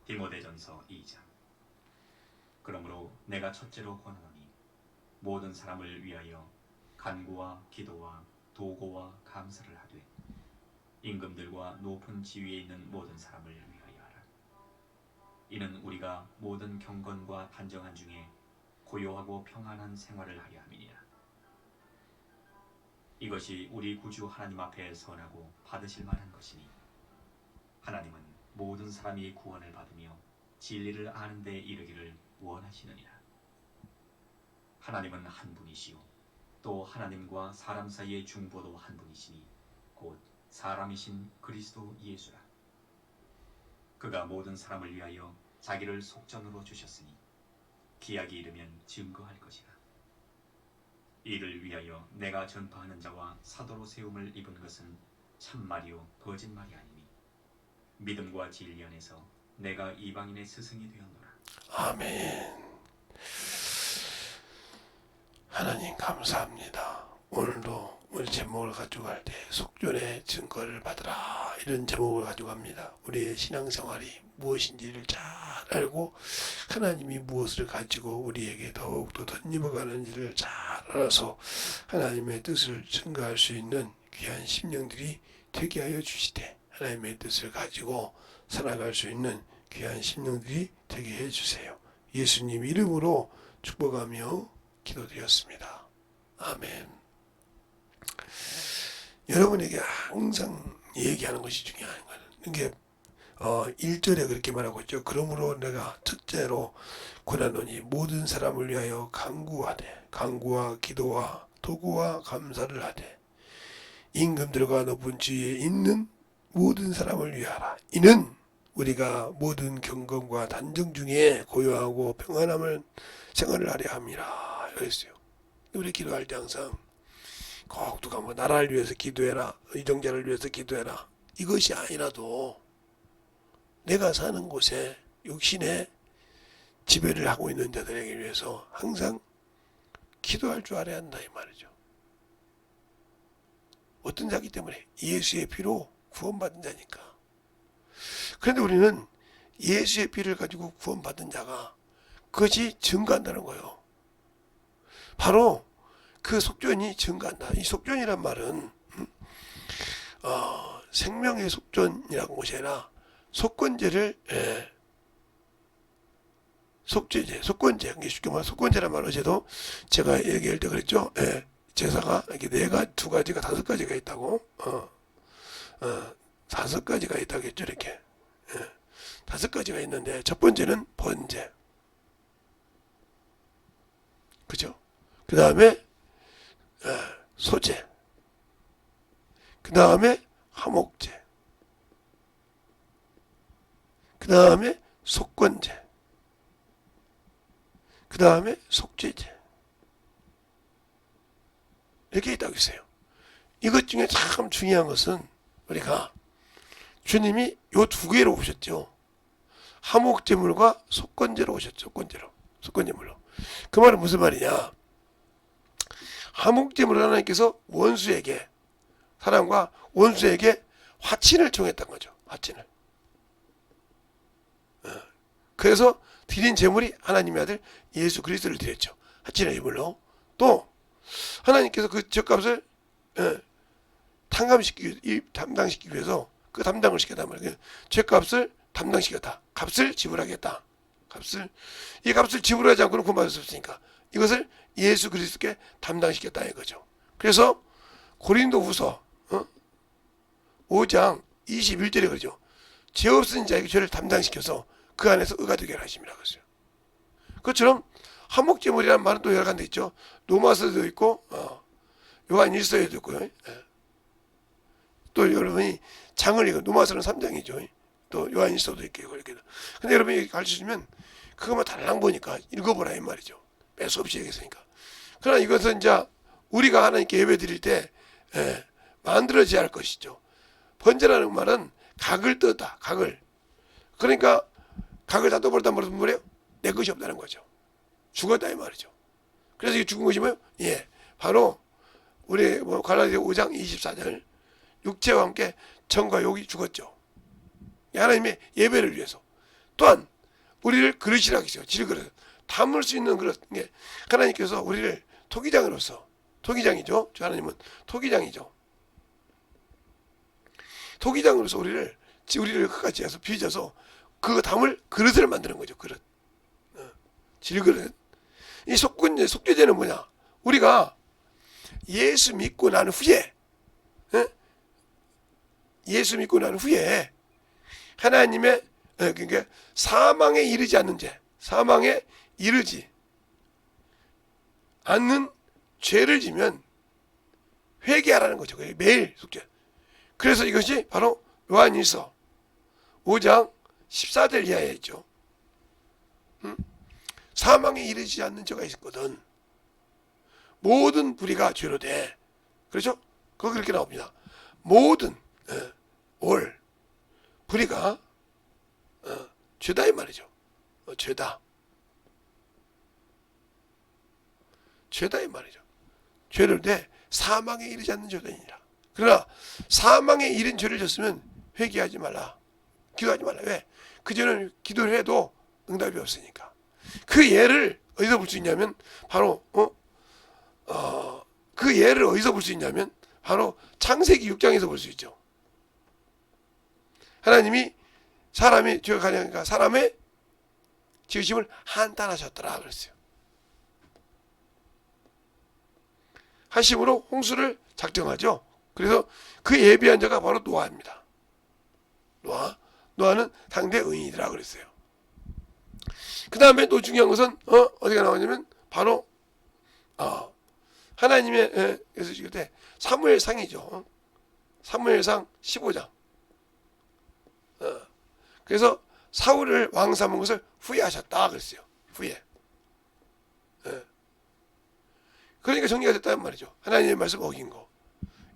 디모데전서 2장. 그러므로 내가 첫째로 권하노니 모든 사람을 위하여 간구와 기도와 도고와 감사를 하되 임금들과 높은 지위에 있는 모든 사람을 위하여 하라. 이는 우리가 모든 경건과 단정한 중에 고요하고 평안한 생활을 하려 함이니라. 이것이 우리 구주 하나님 앞에 선하고 받으실 만한 것이니 하나님은 모든 사람이 구원을 받으며 진리를 아는 데 이르기를 원하시느니라. 하나님은 한 분이시요 또 하나님과 사람 사이의 중보도 한 분이시니 곧 사람이신 그리스도 예수라. 그가 모든 사람을 위하여 자기를 속전으로 주셨으니 기약이 이르면 증거할 것이라. 이를 위하여 내가 전파하는 자와 사도로 세움을 입은 것은 참말이요 거짓말이 아니니 믿음과 진리 안에서 내가 이방인의 스승이 되었노라. 아멘. 하나님 감사합니다. 오늘도 우리 제목을 가지고 갈 때 속전의 증거를 받으라 이런 제목을 가지고 갑니다. 우리의 신앙생활이 무엇인지를 잘 알고 하나님이 무엇을 가지고 우리에게 더욱더 덧입어가는지를 잘 알아서 하나님의 뜻을 증거할 수 있는 귀한 심령들이 되게 하여 주시되 하나님의 뜻을 가지고 살아갈 수 있는 귀한 심령들이 되게 해주세요. 예수님 이름으로 축복하며 기도드렸습니다. 아멘. 여러분에게 항상 얘기하는 것이 중요한 거는 이게 1절에 그렇게 말하고 있죠. 그러므로 내가 첫째로 권하노니 모든 사람을 위하여 간구하되 간구와 기도와 도구와 감사를 하되 임금들과 높은 지위에 있는 모든 사람을 위하라. 이는 우리가 모든 경건과 단정 중에 고요하고 평안함을 생활을 하려 함이라. 그랬어요. 우리 기도할 때 항상 꼭 누가 뭐 나라를 위해서 기도해라, 의정자를 위해서 기도해라 이것이 아니라도 내가 사는 곳에 육신의 지배를 하고 있는 자들에게 위해서 항상 기도할 줄 알아야 한다 이 말이죠. 어떤 자기 때문에 예수의 피로 구원받은 자니까. 그런데 우리는 예수의 피를 가지고 구원받은 자가 그것이 증거한다는 거예요. 바로 그 속전이 증거한다. 이 속전이란 말은 생명의 속전이라는 것이 아니라 속건제를 속죄제, 속건제. 쉽게 말해 속건제란 말 어제도 제가 얘기할 때 그랬죠. 제사가 이렇게 두 가지가 다섯 가지가 있다고. 다섯 가지가 있다고 했죠. 이렇게. 다섯 가지가 있는데 첫 번째는 번제. 그죠? 그 다음에 소제. 그 다음에 화목제. 그 다음에 속건제. 그 다음에 속죄제. 이렇게 있다고 했어요. 이것 중에 참 중요한 것은 우리가 주님이 요 두 개로 오셨죠. 화목제물과 속건제로 오셨죠. 속건제물로. 그 말은 무슨 말이냐. 화목제물을 하나님께서 원수에게 사람과 원수에게 화친을 정했던 거죠. 화친을. 그래서 드린 제물이 하나님의 아들 예수 그리스도를 드렸죠. 화친의 제물로. 또 하나님께서 그 죗값을 담당시키기 위해서 그 담당을 시켰단 말이에요. 죗값을 담당시켰다. 값을 지불하겠다. 이 값을 지불하지 않고는 구원받을 수 없으니까 이것을 예수 그리스도께 담당시켰다 이거죠. 그래서 고린도후서 5장 21절에 그러죠. 죄 없은 자에게 죄를 담당시켜서 그 안에서 의가 되게 하심이라고 했어요. 그것처럼 화목제물이라는 말은 또 여러 가지 있죠. 로마서도 있고 요한일서에도 있고요. 또 여러분이 장을 읽어 로마서는 3장이죠. 또 요한일서도 있고 이렇게. 근데 여러분이 가르쳐주면 그것만 달랑 보니까 읽어보라 이 말이죠. 뺄 수 없이 얘기했으니까. 그러나 이것은 이제 우리가 하나님께 예배 드릴 때 만들어져야 할 것이죠. 번제라는 말은 각을 떴다. 각을. 그러니까 각을 다 떠버렸단 말은 무슨 말이에요? 내 것이 없다는 거죠. 죽었다 이 말이죠. 그래서 이게 죽은 것이 뭐예요? 바로 우리 갈라디아 5장 24절 육체와 함께 정과 욕이 죽었죠. 하나님의 예배를 위해서 또한 우리를 그릇이라 하시죠. 질그릇. 담을 수 있는 그릇. 하나님께서 우리를 토기장으로서, 토기장이죠. 저 하나님은 토기장이죠. 토기장으로서 우리를 흙같이 해서 빚어서 그 담을 그릇을 만드는 거죠. 그릇. 질그릇. 이 속죄제는 뭐냐? 우리가 예수 믿고 난 후에, 예수 믿고 난 후에 하나님의 그러니까 사망에 이르지 않는 죄, 사망에 이르지 않는 죄를 지면 회개하라는 거죠. 매일 속죄. 그래서 이것이 바로 요한일서 5장 14절 이하에 있죠. 사망에 이르지 않는 죄가 있거든 모든 불의가 죄로 돼. 그렇죠? 거기 그렇게 나옵니다. 모든 올 불의가 죄다 이 말이죠. 죄다 이 말이죠. 죄를 내 사망에 이르지 않는 죄다니라. 그러나 사망에 이른 죄를 졌으면 회개하지 말라. 기도하지 말라. 왜? 그 죄는 기도를 해도 응답이 없으니까. 그 예를 어디서 볼 수 있냐면 바로 그 예를 어디서 볼 수 있냐면 바로 창세기 6장에서 볼 수 있죠. 하나님이 사람이 죄가 가냐니까 사람의 지으심을 한탄하셨더라 그랬어요. 하심으로 홍수를 작정하죠. 그래서 그 예비한 자가 바로 노아입니다. 노아는 상대 의인이더라 그랬어요. 그 다음에 또 중요한 것은 어디가 나오냐면 바로 하나님의 에서 지을 때 사무엘상이죠. 사무엘상 15장. 그래서 사울을 왕 삼은 것을 후회하셨다 그랬어요. 후회. 그러니까 정리가 됐다는 말이죠. 하나님의 말씀 어긴 거.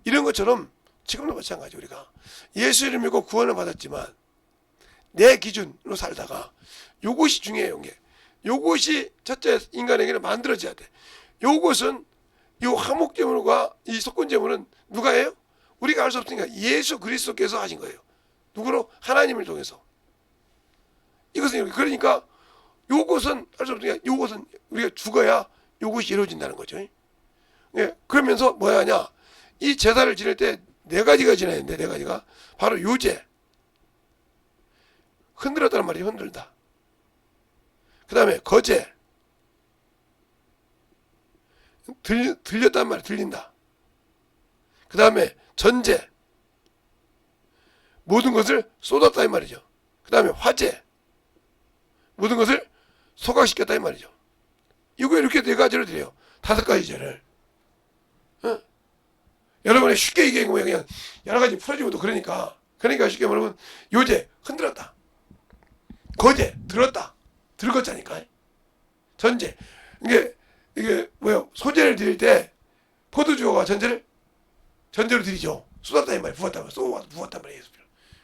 이런 것처럼 지금도 마찬가지. 우리가 예수를 믿고 구원을 받았지만 내 기준으로 살다가 요것이 중요해요. 요것이 첫째 인간에게는 만들어져야 돼. 요것은 요 화목제물과 이 속건제물은 누가 해요? 우리가 알 수 없으니까 예수 그리스도께서 하신 거예요. 누구로? 하나님을 통해서. 이것은 그러니까 요것은 알 수 없으니까 요것은 우리가 죽어야 요것이 이루어진다는 거죠. 그러면서 뭐야 하냐? 이 제사를 지낼 때 네 가지가 지나야 되는데 네 가지가 바로 요제. 흔들었다는 말이 흔들다. 그 다음에 거제. 들렸다는 말이 들린다. 그 다음에 전제. 모든 것을 쏟았다 이 말이죠. 그 다음에 화제. 모든 것을 소각시켰다 이 말이죠. 이거 이렇게 네 가지를 드려요. 5가지 죄를. 여러분이 쉽게 얘기하면 그냥 여러 가지 풀어주면 또 그러니까 쉽게 말하면 요제 흔들었다. 거제 들었다. 들었자니까. 전제 이게 뭐야? 소제를 드릴 때 포도주가 전제로 드리죠. 쏟았다 이 말이야. 부었단 말이에요.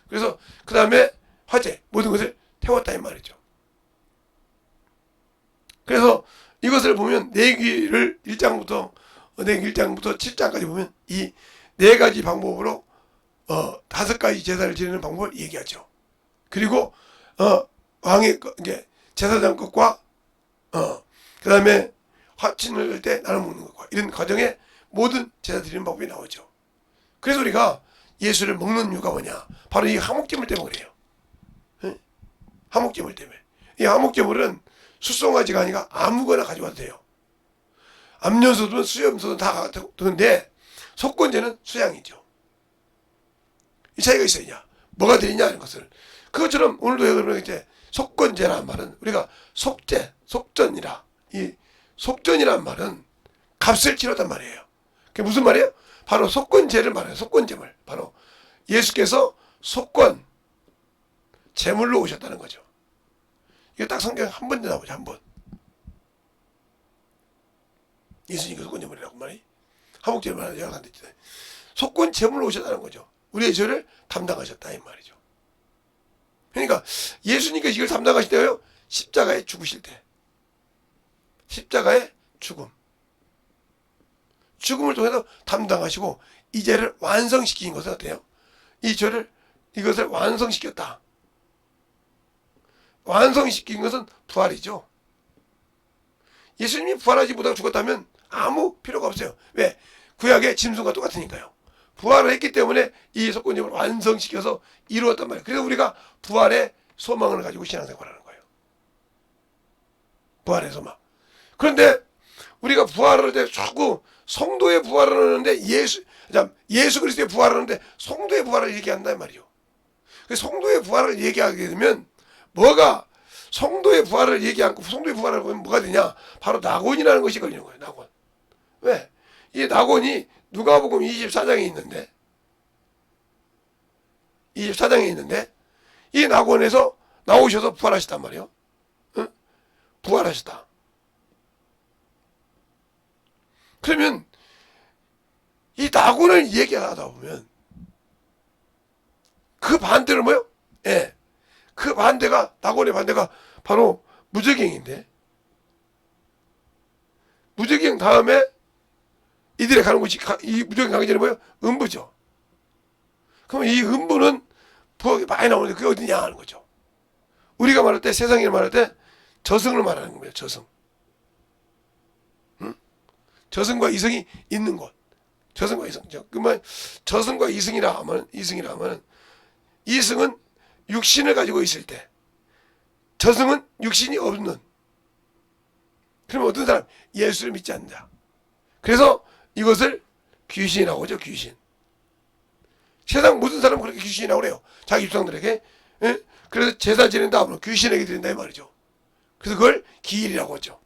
그래서 그 다음에 화제 모든 것을 태웠다 이 말이죠. 그래서 이것을 보면 내기를 1장부터 7장까지 보면 이 네 가지 방법으로 5가지 제사를 지내는 방법을 얘기하죠. 그리고 왕의 이제 제사장 것과 그 다음에 화친을 할 때 나눠 먹는 것과 이런 과정에 모든 제사 드리는 방법이 나오죠. 그래서 우리가 예수를 먹는 이유가 뭐냐? 바로 이 화목제물 때문에 그래요. 화목제물 때문에. 이 화목제물은 숫송아지가 아니라 아무거나 가져와도 돼요. 암염소든 수염소든 다 되는데 속건제는 수양이죠. 이 차이가 있어야 뭐가 드리냐 하는 것을. 그것처럼 오늘도 여러분 이제 속건제라는 말은 우리가 속제, 속전이라 이 속전이라는 말은 값을 치렀단 말이에요. 그게 무슨 말이에요? 바로 속건제를 말해요. 속건제물. 바로 예수께서 속건 제물로 오셨다는 거죠. 이게 딱 성경에 한 번 나오죠. 한 번. 예수님께서 속건제물이라고 말이 화목제물 말하는 여러 가지 있잖아요. 속건제물로 오셨다는 거죠. 우리의 죄를 담당하셨다 이 말이죠. 그러니까 예수님께서 이걸 담당하실 때요. 십자가에 죽으실 때. 십자가의 죽음을 통해서 담당하시고 이 죄를 완성시킨 것은 어때요? 이것을 완성시켰다. 완성시킨 것은 부활이죠. 예수님이 부활하지 못하고 죽었다면 아무 필요가 없어요. 왜? 구약의 짐승과 똑같으니까요. 부활을 했기 때문에 이 속건적을 완성시켜서 이루었단 말이에요. 그래서 우리가 부활의 소망을 가지고 신앙생활하는 거예요. 부활의 소망. 그런데 우리가 부활을 할 때 자꾸 성도의 부활을 하는데 예수 그리스도의 부활을 하는데 성도의 부활을 얘기한단 말이에요. 성도의 부활을 얘기하게 되면 뭐가 성도의 부활을 얘기 않고 성도의 부활을 보면 뭐가 되냐? 바로 낙원이라는 것이 걸리는 거예요. 낙원. 왜? 이 낙원이 누가복음 24장에 있는데 이 낙원에서 나오셔서 부활하셨단 말이에요. 응? 부활하셨다. 그러면 이 낙원을 얘기하다 보면 그 반대로 뭐요? 예. 그 반대가 낙원의 반대가 바로 무저갱인데 무저갱 다음에 이들이 가는 곳이 이 무저갱 가기 전에 뭐요? 음부죠. 그러면 이 음부는 부엌이 많이 나오는데 그게 어디냐 하는 거죠. 우리가 말할 때 세상에 말할 때 저승을 말하는 겁니다. 저승. 응? 저승과 이승이 있는 곳. 저승과 이승. 그러면 저승과 이승이라 하면 이승은 육신을 가지고 있을 때, 저승은 육신이 없는. 그러면 어떤 사람? 예수를 믿지 않는 자. 그래서 이것을 귀신이라고 하죠. 귀신. 세상 모든 사람은 그렇게 귀신이라고 그래요. 자기 입장들에게. 예? 그래서 제사 지낸 다음으로 귀신에게 드린다 이 말이죠. 그래서 그걸 기일이라고 하죠.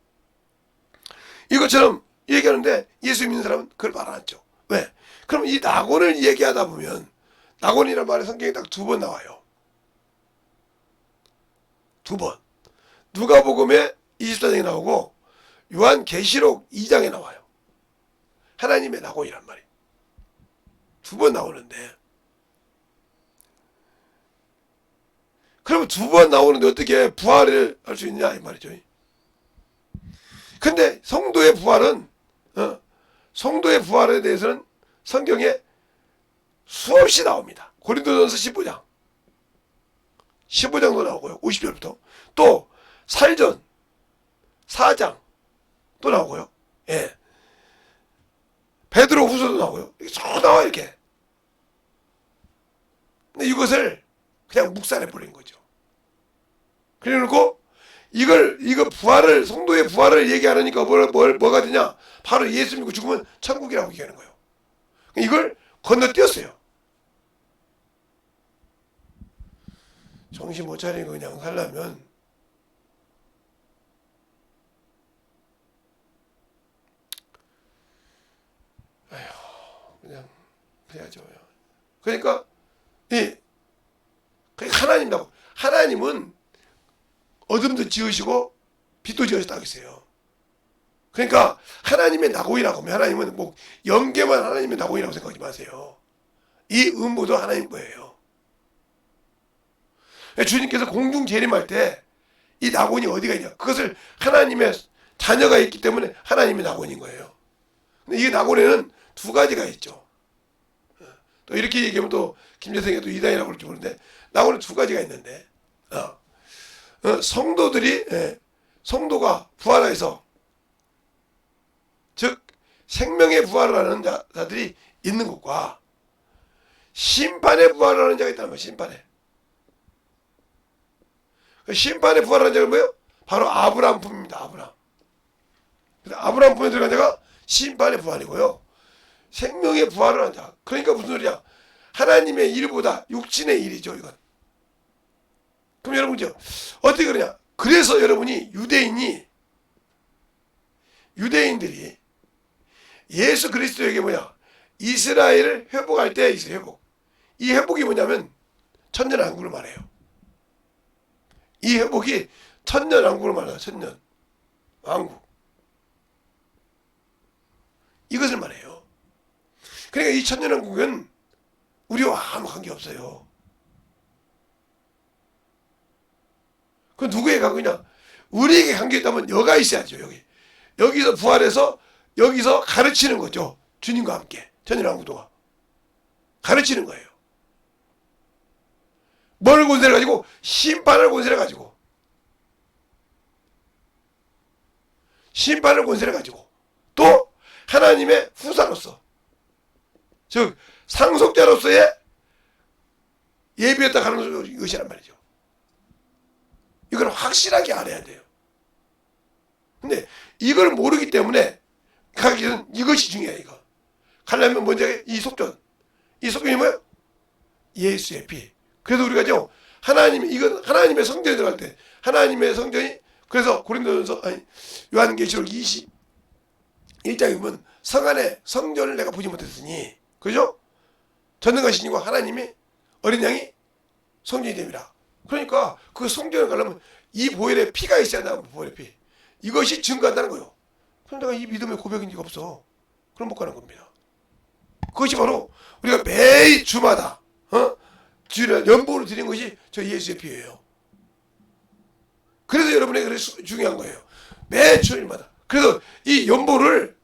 이것처럼 얘기하는데 예수 믿는 사람은 그걸 말 안 하죠. 왜? 그럼 이 낙원을 얘기하다 보면 낙원이라는 말이 성경에 딱 2번 나와요. 2번. 누가복음에 24장에 나오고 요한계시록 2장에 나와요. 하나님의 낙원이란 말이 2번 나오는데, 그러면 2번 나오는데 어떻게 부활을 할 수 있냐 이 말이죠. 근데 성도의 부활은 성도의 부활에 대해서는 성경에 수없이 나옵니다. 고린도전서 15장도 나오고요. 50절부터 또 살전 4장 또 나오고요. 예. 베드로 후서도 나오고요. 이게 쭉 나와 이렇게. 근데 이것을 그냥 묵살해 버린 거죠. 그래놓고 이거 부활을, 성도의 부활을 얘기 안 하니까 뭐가 되냐? 바로 예수 믿고 죽으면 천국이라고 얘기하는 거예요. 이걸 건너뛰었어요. 정신 못 차리고 그냥 살려면 그냥 해야죠. 그러니까 하나님이라고. 하나님은 어둠도 지으시고 빛도 지으셨다고 했어요. 그러니까 하나님의 낙원이라고 하면 하나님은 뭐 영계만 하나님의 낙원이라고 생각하지 마세요. 이 음부도 하나님 거예요. 주님께서 공중 재림할 때 이 낙원이 어디가 있냐? 그것을 하나님의 자녀가 있기 때문에 하나님의 낙원인 거예요. 근데 이 낙원에는 2가지가 있죠. 또 이렇게 얘기하면 또 김재성이 또 이단이라고 그럴지 모르는데 낙원은 2가지가 있는데 성도가 부활해서, 즉 생명의 부활을 하는 자들이 있는 것과 심판의 부활을 하는 자가 있다는 거예요. 심판의 부활하는 자가 뭐예요? 바로 아브라함 품입니다. 아브라함. 아브라함 품에 들어간 자가 심판의 부활이고요. 생명의 부활을 하는 자. 그러니까 무슨 소리야? 하나님의 일보다 육신의 일이죠, 이건. 그럼 여러분죠, 어떻게 그러냐? 그래서 여러분이 유대인들이 예수 그리스도에게 이스라엘을 회복할 때 있어요, 회복. 이 회복이 뭐냐면 천년왕국을 말해요. 이 회복이 천년왕국을 말해요. 천년왕국. 이것을 말해요. 그러니까 이 천년왕국은 우리와 아무 관계없어요. 그 누구의 관계냐? 우리에게 관계있다면 여가 있어야죠. 여기서 부활해서 여기서 가르치는 거죠. 주님과 함께 천년왕국도가 가르치는 거예요. 뭘 권세를 가지고? 심판을 권세를 가지고. 심판을 권세를 가지고 또 하나님의 후사로서 즉 상속자로서의 예비했다 가는 것이란 말이죠. 이걸 확실하게 알아야 돼요. 근데 이걸 모르기 때문에 가기는 이것이 중요해. 이거 가려면 먼저 이 속전, 이 속전이 뭐예요? 예수의 피. 그래서 우리가죠 이건 하나님의 성전에 들어갈 때 하나님의 성전이 그래서 고린도전서 요한계시록 21장에 보면 성 안에 성전을 내가 보지 못했으니 그죠? 전능하신 이와 하나님이 어린 양이 성전이 됨이라. 그러니까 그 성전을 가려면 이 보혈의 피가 있어야 한다고. 보혈의 피. 이것이 증거한다는 거예요. 그럼 내가 이 믿음의 고백인지가 없어. 그럼 못 가는 겁니다. 그것이 바로 우리가 매일 주마다 주일에 연보로 드리는 것이 저 예수의 피예요. 그래서 여러분에게 그래서 중요한 거예요. 매 주일마다. 그래서 이 연보를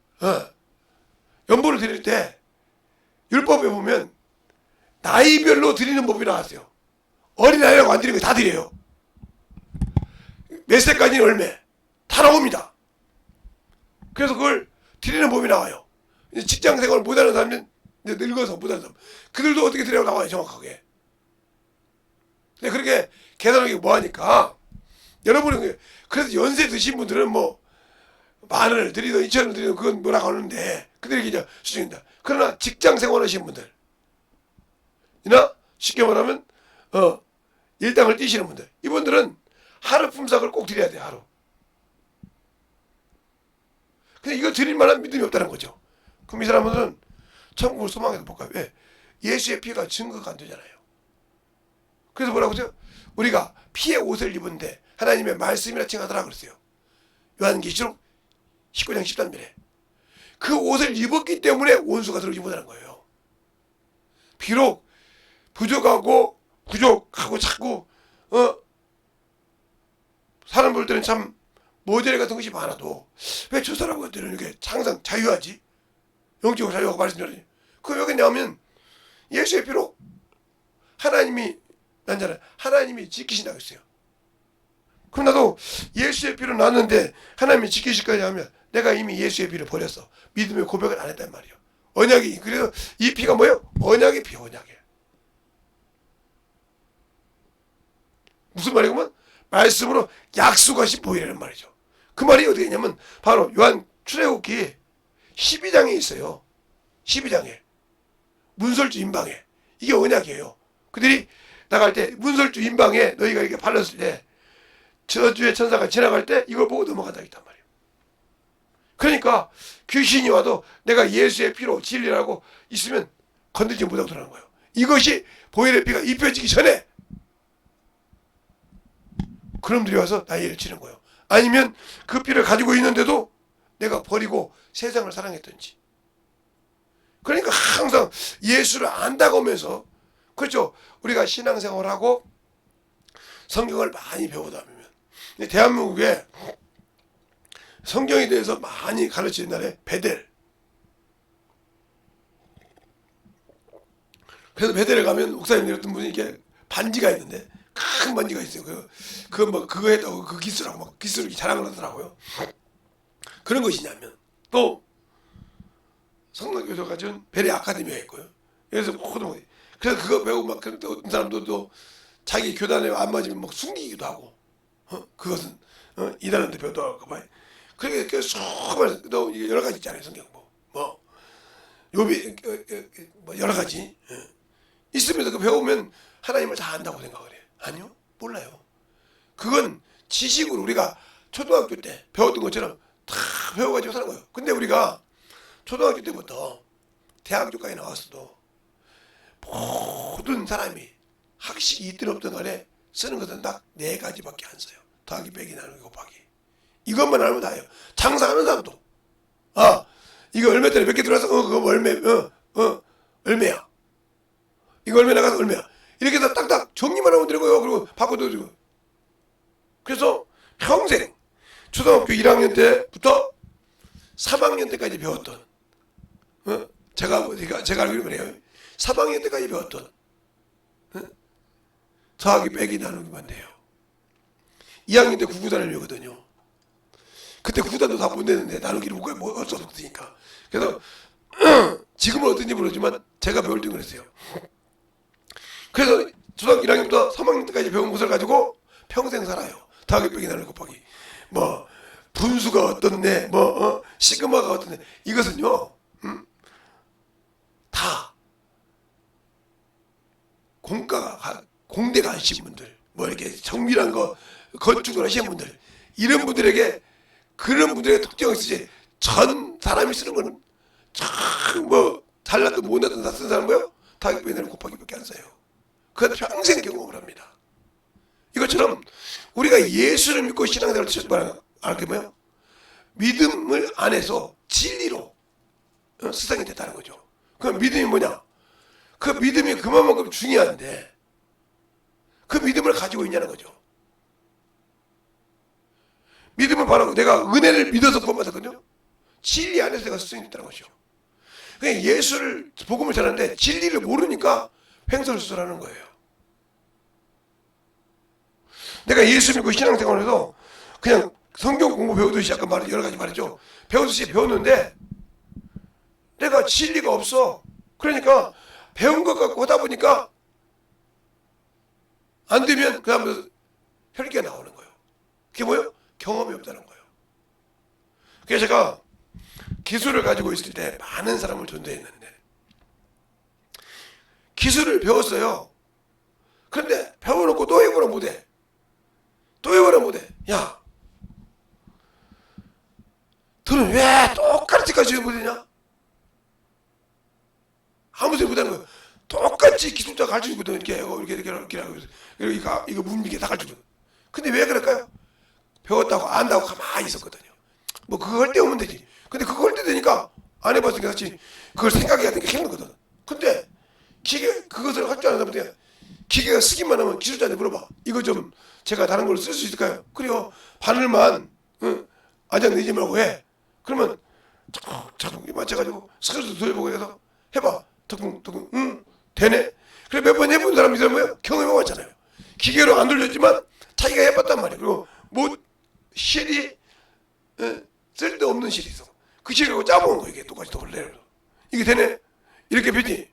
드릴 때 율법에 보면 나이별로 드리는 법이 나왔어요. 어린아이라고 안 드리는 거 다 드려요. 몇 세까지는 얼마 다 나옵니다. 그래서 그걸 드리는 법이 나와요. 직장생활 못하는 사람은 늙어서 못하는 사람 그들도 어떻게 드리라고 나와요. 정확하게. 근데 그렇게 계산하기 뭐하니까 여러분은 그래서 연세 드신 분들은 뭐 만원을 드리든 2천원을 드리든 그건 뭐라고 하는데 그들에게 이제 수준입니다. 그러나 직장생활 하시는 분들 이나 쉽게 말하면 일당을 뛰시는 분들 이분들은 하루 품삯을 꼭 드려야 돼요. 하루. 근데 이거 드릴 만한 믿음이 없다는 거죠. 그럼 이 사람들은 천국을 소망해서 못 가요. 왜? 예수의 피가 증거가 안 되잖아요. 그래서 뭐라고 하죠? 우리가 피의 옷을 입은데 하나님의 말씀이라 칭하더라 그랬어요. 요한계시록 19장 13절에 그 옷을 입었기 때문에 원수가 들어오지 못하는 거예요. 비록 부족하고 자꾸 사람 볼 때는 참 모델 같은 것이 많아도 왜 저 사람 같은 이렇게 항상 자유하지? 영적으로 자유하고 말씀드리지. 그게 왜 그러냐면 예수의 피로 하나님이 난자는 하나님이 지키신다고 했어요. 그럼 나도 예수의 피로 났는데 하나님이 지키실 거냐 하면 내가 이미 예수의 피를 버렸어. 믿음의 고백을 안 했단 말이에요. 언약이. 그래서 이 피가 뭐예요? 언약의 피, 언약이에요. 무슨 말이냐면 말씀으로 약속하신 보이라는 말이죠. 그 말이 어떻게 했냐면 바로 요한 출애굽기 12장에 있어요. 12장에 문설주 임방에 이게 언약이에요. 그들이 나갈 때 문설주 임방에 너희가 이렇게 발랐을 때 저주의 천사가 지나갈 때 이걸 보고 넘어간다 했단 말이에요. 그러니까 귀신이 와도 내가 예수의 피로 진리라고 있으면 건들지 못하고 들어가는 거예요. 이것이 보혈의 피가 입혀지기 전에 그놈들이 와서 나이를 치는 거예요. 아니면 그 피를 가지고 있는데도 내가 버리고 세상을 사랑했던지. 그러니까 항상 예수를 안다고 하면서 그렇죠. 우리가 신앙생활하고 성경을 많이 배우다 보면 대한민국에 성경에 대해서 많이 가르치는 날에 베델. 그래서 베델에 가면 목사님들 어떤 분이 이렇게 반지가 있는데 큰 반지가 있어요. 그거 했다고 그 기술하고 막 기술을 자랑을 하더라고요. 그런 것이냐면 또 성남교회가 가진 베레 아카데미가 있고요. 그래서 고등학교 그래서 그거 배우고 막 어떤 사람도 또 자기 교단에 안 맞으면 막 숨기기도 하고 그것은 이단한테 배우다가 막 그렇게 수많은 또 여러 가지 있잖아요. 성경 뭐 요비 뭐 여러 가지 있으면서 그 배우면 하나님을 다 안다고 생각을 해요. 아니요, 몰라요. 그건 지식으로 우리가 초등학교 때 배웠던 것처럼 다 배워가지고 사는 거예요. 근데 우리가 초등학교 때부터 대학교까지 나왔어도 모든 사람이 학식이 있든 없든 간에 쓰는 것은 딱 4가지밖에 안 써요. 더하기 빼기 나누기 곱하기. 이것만 알면 다예요. 장사하는 사람도 이거 얼마짜리 몇 개 들어와서 그거 얼마야. 이거 얼마 나가서 얼마야. 이렇게 해서 딱딱 정리만 하면 되고요. 그리고 바꿔도 되고. 그래서 평생 초등학교 1학년 때부터 3학년 때까지 배웠던 제가 알기로 그래요. 3학년 때까지 배웠던 더하기 빼기 나누기만 돼요. 2학년 때 구구단을 배우거든요. 그때 구단도 다 못 내는데 나는 길을 못 수 없으니까. 그래서 지금은 어떤지 모르지만 제가 배울 때 그랬어요. 그래서 초등학교 1학년부터 3학년 때까지 배운 것을 가지고 평생 살아요. 더하기 빼기 나누기 곱하기. 뭐 분수가 어떻네, 시그마가 어떻네. 이것은요, 다 공대가 하신 분들, 뭐 이렇게 정밀한 거 건축을 하신 분들, 이런 분들에게 그런 분들의 특징이 있으지. 전 사람이 쓰는 거는 참 뭐 잘났든 못났든 다 쓰는 사람 뭐요? 더하기 빼기 나누기 곱하기밖에 안 써요. 그건 평생 경험을 합니다. 이것처럼 우리가 예수를 믿고 신앙생활을 알게 뭐요? 믿음을 안에서 진리로 세상이 됐다는 거죠. 그 믿음이 뭐냐? 그 믿음이 그만큼 중요한데 그 믿음을 가지고 있냐는 거죠. 믿음은 바로 내가 은혜를 믿어서 구원받았거든요. 진리 안에서 내가 수행이 됐다는 거죠. 그냥 예수를 복음을 전하는데 진리를 모르니까 횡설수설하는 거예요. 내가 예수 믿고 신앙생활에서 그냥 성경 공부 배우듯이 아까 말한 여러 가지 말이죠. 배우듯이 배웠는데 내가 진리가 없어. 그러니까 배운 것 갖고 하다 보니까 안 되면 그 다음에 혈기가 나오는 거예요. 그게 뭐예요? 경험이 없다는 거예요. 그래서 제가 기술을 가지고 있을 때 많은 사람을 전도했는데 기술을 배웠어요. 그런데 배워놓고 또 해보라 못해. 또 해보라 못해. 야, 너는 왜 똑같이까지 못하냐? 아무 소리 못하는 거예요. 똑같이 기술자 가르쳐주거든. 이렇게 하고 이렇게 하고 이거 문미게 다 가르쳐주거든. 근데 왜 그럴까요? 배웠다고 안다고 가만히 있었거든요. 뭐 그거 할 때 오면 되지. 근데 그거 할 때 되니까 안 해봤으니까 같이 그걸 생각해야 되니까 힘들거든. 근데 그것을 할 줄 아는 사람한테 기계가 쓰기만 하면 기술자한테 물어봐. 이거 좀 제가 다른 걸로 쓸 수 있을까요? 그래요. 바늘만 안장 내지 말고 해. 그러면 자동 맞춰가지고 스크롤도 돌려보고 해서 해봐. 덕분 되네. 그래 몇 번 해본 사람이 뭐예요? 경험해봤잖아요. 기계로 안 돌렸지만 자기가 해봤단 말이에요. 그리고 뭐 실이 쓸데없는 실이 있어. 그 실을 갖고 짜보는 거예요. 이게 똑같이 돌려서 이게 되네. 이렇게 되지.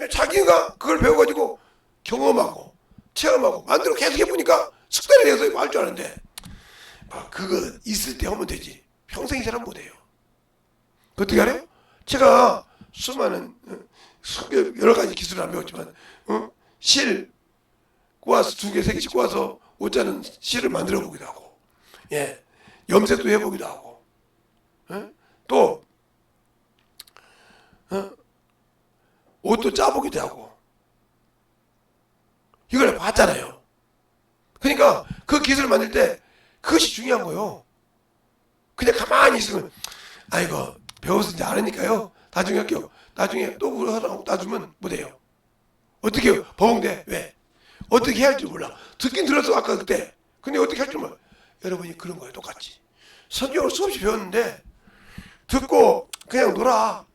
자기가 그걸 배워가지고 경험하고 체험하고 만들어 계속 해보니까 습관이 돼서 할 줄 아는데 그거 있을 때 하면 되지. 평생 이 사람 못해요. 어떻게 알아요? 제가 수많은 여러 가지 기술을 안 배웠지만 실 꼬아서 2개, 3개씩 꼬아서 옷자는 실을 만들어 보기도 하고, 예, 염색도 해보기도 하고, 또 옷도 짜보기도 하고. 이걸 봤잖아요. 그러니까 그 기술을 만들 때 그것이 중요한 거예요. 그냥 가만히 있으면 아이고 배워서 이제 아니까요. 나중에 할게요. 나중에 또 그러고 따주면 못해요. 어떻게 해요? 버벅대. 왜? 어떻게 해야 할지 몰라. 듣긴 들었어 아까 그때. 근데 어떻게 할 줄 몰라. 여러분이 그런 거예요. 똑같이. 성경을 수없이 배웠는데 듣고 그냥 놀아.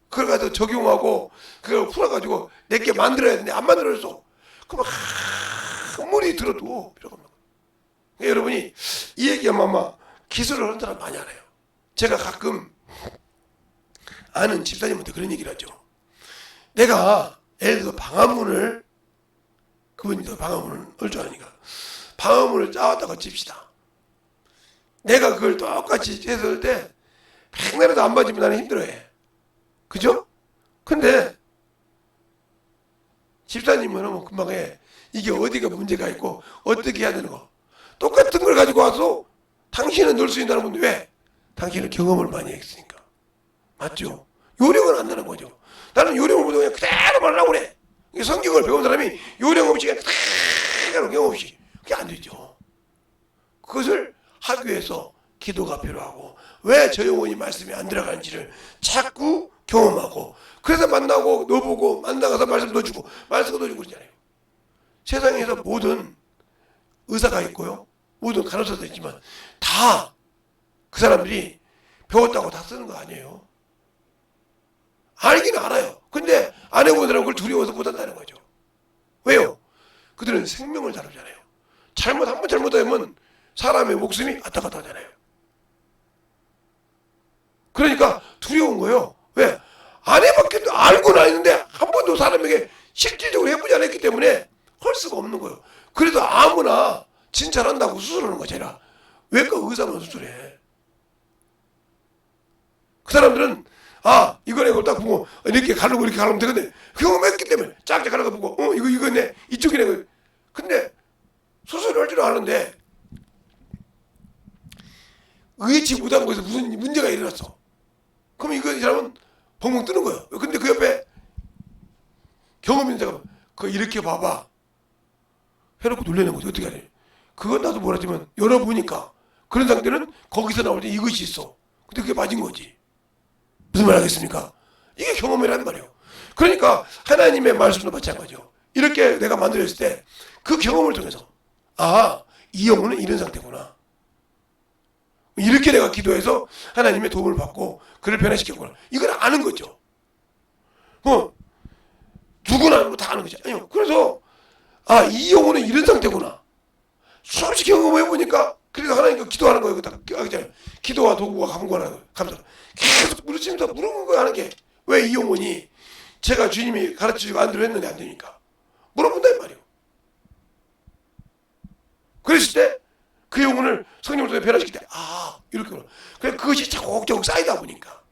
그걸 가지고 적용하고 그걸 풀어가지고 내게 만들어야 되는데 안 만들어서 그럼 아무리 들어도 필요가 없는 거예요. 그러니까 여러분이 이 얘기하면 아마 기술을 하는 사람 많이 알아요. 제가 가끔 아는 집사님한테 그런 얘기를 하죠. 내가 예를 들어 방화문을 그분이 방화문을 할 줄 아니까 방화문을 짜왔다가 칩시다. 내가 그걸 똑같이 했을 때 백날에도 안 맞으면 나는 힘들어해. 그죠? 근데 집사님은 하면 금방 해. 이게 어디가 문제가 있고 어떻게 해야 되는 거. 똑같은 걸 가지고 와서 당신은 넣을 수 있다는 건데 왜? 당신은 경험을 많이 했으니까. 맞죠? 요령은 안 나는 거죠. 나는 요령을 모두 그냥 그대로 말하려고 그래. 성경을 배운 사람이 요령 없이 그냥 그대로 경험 없이. 그게 안 되죠. 그것을 하기 위해서 기도가 필요하고 왜 저 영혼이 말씀이 안 들어가는지를 자꾸 경험하고 그래서 만나고 넣어보고 만나가서 말씀 넣어주고 말씀 넣어주고 그러잖아요. 세상에서 모든 의사가 있고요. 모든 간호사도 있지만 다 그 사람들이 배웠다고 다 쓰는 거 아니에요. 알기는 알아요. 근데 안 해본 사람은 그걸 두려워서 못한다는 거죠. 왜요? 그들은 생명을 다루잖아요. 한번 잘못하면 사람의 목숨이 왔다 갔다 하잖아요. 그러니까 두려운 거예요. 왜? 안 해봤겠도 알고는 아는데 한 번도 사람에게 실질적으로 해보지 않았기 때문에 할 수가 없는 거예요. 그래도 아무나 진찰한다고 수술하는 거잖아. 외과 의사만 수술해. 그 사람들은 이거네 이걸 딱 보고 이렇게 가르고 이렇게 가르면 되겠네. 경험했기 때문에 쫙쫙 가르고 보고 이거네 이쪽이네. 근데 수술을 할 줄 아는데 의치 못한 거에서 무슨 문제가 일어났어. 그럼 이 사람은 벙벙 뜨는 거예요. 근데 그 옆에 경험 있는 자가 그거 이렇게 봐봐 해놓고 놀래는 거지. 어떻게 하냐. 그건 나도 모르지만 열어보니까 그런 상태는 거기서 나올 때 이것이 있어. 근데 그게 맞은 거지. 무슨 말 하겠습니까? 이게 경험이란 말이에요. 그러니까 하나님의 말씀도 마찬가지요. 이렇게 내가 만들었을 때 그 경험을 통해서 이 영혼은 이런 상태구나. 이렇게 내가 기도해서 하나님의 도움을 받고 그를 변화시켰구나. 이걸 아는 거죠. 누구나 다 아는 거죠. 아니요. 그래서 이 영혼은 이런 상태구나. 수없이 경험해보니까 그래서 하나님께 기도하는 거예요. 기도와 도구와 감사. 계속 부르짖으면서 물어보는 거야. 하는 게 왜 이 영혼이 제가 주님이 가르쳐주고 안 들었는데 안 되니까 물어본다 이 말이에요. 그랬을 때 그 영혼을 성령을 통해 변화시킬 때 이렇게 그래 그것이 차곡차곡 쌓이다 보니까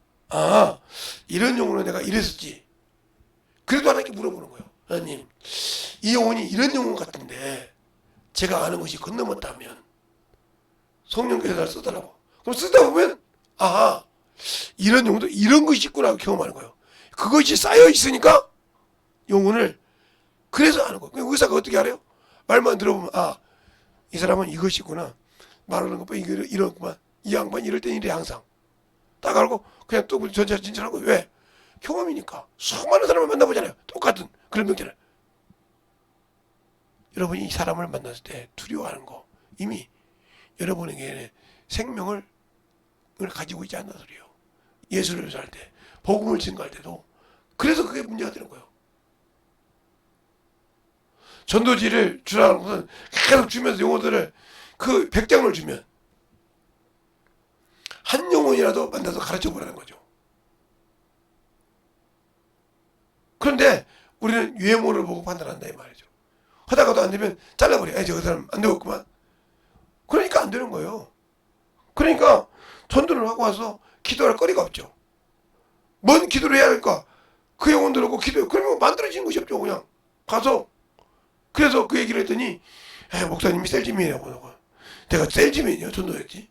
이런 영혼은 내가 이랬었지. 그래도 하나님께 물어보는 거예요. 하나님 이 영혼이 이런 영혼 같은데 제가 아는 것이 건너뛰었다면 성령께서 날 써달라고. 그럼 쓰다 보면 이런 영혼도 이런 것이 있구나 경험하는 거예요. 그것이 쌓여 있으니까 영혼을 그래서 아는 거예요. 의사가 어떻게 알아요? 말만 들어보면 이 사람은 이것이구나. 말하는 것 봐. 이렇구만. 이 양반 이럴 땐 이래 항상. 딱 알고 그냥 또 진찰하고. 왜? 경험이니까. 수많은 사람을 만나보잖아요. 똑같은 그런 명제를. 여러분이 이 사람을 만났을 때 두려워하는 거 이미 여러분에게 생명을 가지고 있지 않나 소리요. 예수를 살 때, 복음을 증거할 때도 그래서 그게 문제가 되는 거예요. 전도지를 주라는 것은 계속 주면서 영혼들을 그 100장을 주면 한 영혼이라도 만나서 가르쳐 보라는 거죠. 그런데 우리는 외모를 보고 판단한다 이 말이죠. 하다가도 안 되면 잘라버려. 저 사람 안 되겠구만. 그러니까 안 되는 거예요. 그러니까 전도를 하고 와서 기도할 거리가 없죠. 뭔 기도를 해야 할까? 그 영혼들 하고 기도해. 그러면 만들어지는 것이 없죠. 그냥 가서. 그래서 그 얘기를 했더니 목사님이 셀지맨이라고. 내가 셀지맨이야 전도했지.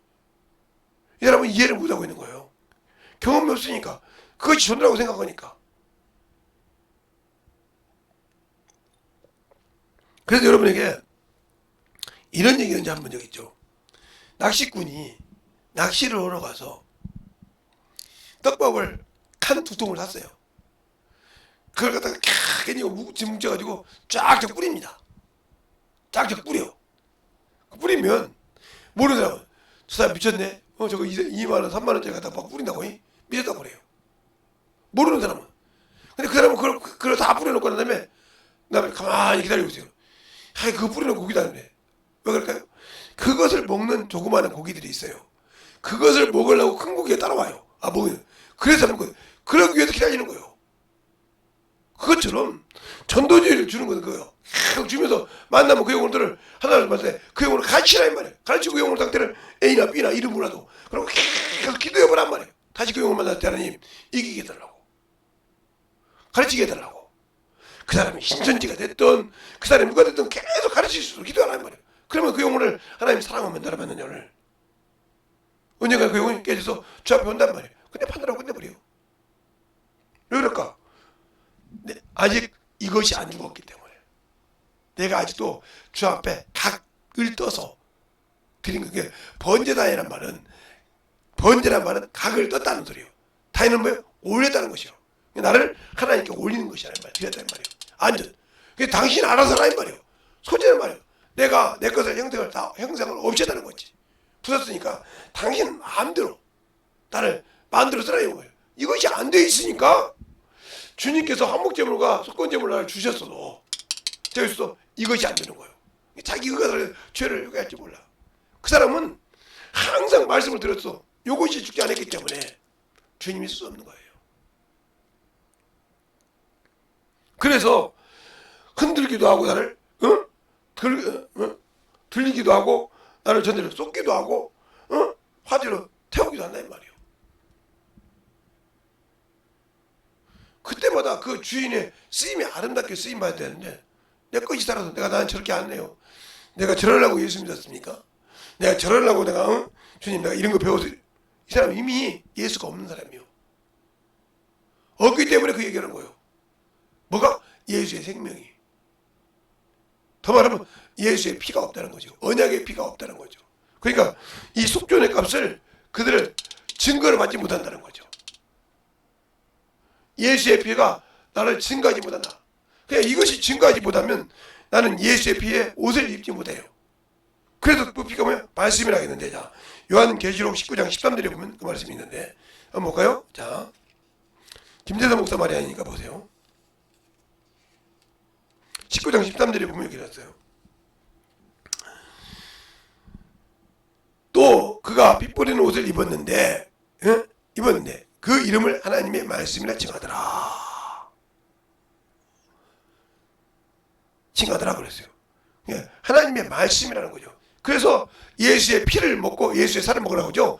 이 사람은 이해를 못하고 있는 거예요. 경험이 없으니까. 그것이 전도라고 생각하니까. 그래서 여러분에게 이런 얘기 언제 한 번 적 있죠. 낚시꾼이 낚시를 하러 가서 떡밥을 칸 2통을 샀어요. 그걸 갖다가 괜히 뭉쳐가지고 쫙쫙 뿌립니다. 쫙쫙 뿌려. 뿌리면 모르는 사람은 저 사람 미쳤네. 저거 2만원 3만원짜리 갖다가 막 뿌린다고 미쳤다고 그래요. 모르는 사람은. 근데 그 사람은 그걸 다 뿌려놓고 난 다음에 가만히 기다리고 있어요. 그거 뿌려놓고 고기다 하네. 왜 그럴까요? 그것을 먹는 조그마한 고기들이 있어요. 그것을 먹으려고 큰 고기가 따라와요. 먹으면. 그래서 그러기 위해서 기다리는 거예요. 그것처럼 전도지를 주는 건 그거예요. 계속 주면서 만나면 그 영혼들을 하나를 만날 때 그 영혼을 가르치라 이 말이에요. 가르치고 그 영혼 상태를 A나 B나 이름 몰라도 그리고 계속 기도해보란 말이에요. 다시 그 영혼 만날 때 하나님 이기게 해달라고. 가르치게 해달라고. 그 사람이 신천지가 됐던 그 사람이 누가 됐든 계속 가르칠 수 있도록 기도하라 이 말이에요. 그러면 그 영혼을 하나님 사랑하면 나라받는 영혼을 언젠가 그 영혼이 깨져서 주 앞에 온단 말이에요. 근데 판단하고 끝내버려요. 왜 그럴까? 아직 이것이 안 죽었기 때문에 내가 아직도 주 앞에 각을 떠서 드린 게 번제다이란 말은 각을 떴다는 소리예요. 다이는 뭐예요? 올렸다는 것이요. 나를 하나님께 올리는 것이라는 말이에요. 드렸다는 말이에요. 안전. 그게 당신 알아서 하라는 말이에요. 소재는 말이에요. 내가 내 것을 형상을 없애다는 거지. 부쉈으니까 당신 마음대로 나를 만들어 쓰라 이거예요. 이것이 안 돼 있으니까 주님께서 한목제물과 속건제물을 나를 주셨어도 저기서 이것이 안 되는 거예요. 자기 의가 죄를 요구할 줄 몰라. 그 사람은 항상 말씀을 들었어. 요것이 죽지 않았기 때문에 주님이 쓸 수 없는 거예요. 그래서 흔들기도 하고 나를 들리기도 하고 나를 전대로 쏟기도 하고 화재로 태우기도 한다 이 말이에요. 그때마다 그 주인의 쓰임이 아름답게 쓰임 받아야 되는데 내 것이 살아서 내가 나는 저렇게 안 해요. 내가 저러려고 예수 믿었습니까? 내가 저러려고 내가 주님 내가 이런 거 배워서 이 사람은 이미 예수가 없는 사람이요. 없기 때문에 그 얘기하는 거예요. 뭐가? 예수의 생명이. 더 말하면 예수의 피가 없다는 거죠. 언약의 피가 없다는 거죠. 그러니까 이 속죄의 값을 그들을 증거를 받지 못한다는 거죠. 예수의 피가 나를 증거하지 못한다. 그냥 이것이 증거하지 못하면 나는 예수의 피에 옷을 입지 못해요. 그래서 그 피가 뭐야? 말씀이라 했는데, 자, 요한계시록 19장 13절에 보면 그 말씀이 있는데, 한번 볼까요? 자, 김재선 목사 말이 아니니까 보세요. 19장 13절에 보면 이렇게 났어요. 또 그가 피 뿌리는 옷을 입었는데 그 이름을 하나님의 말씀이라 칭하더라. 칭하더라 그랬어요. 하나님의 말씀이라는 거죠. 그래서 예수의 피를 먹고 예수의 살을 먹으라고 하죠.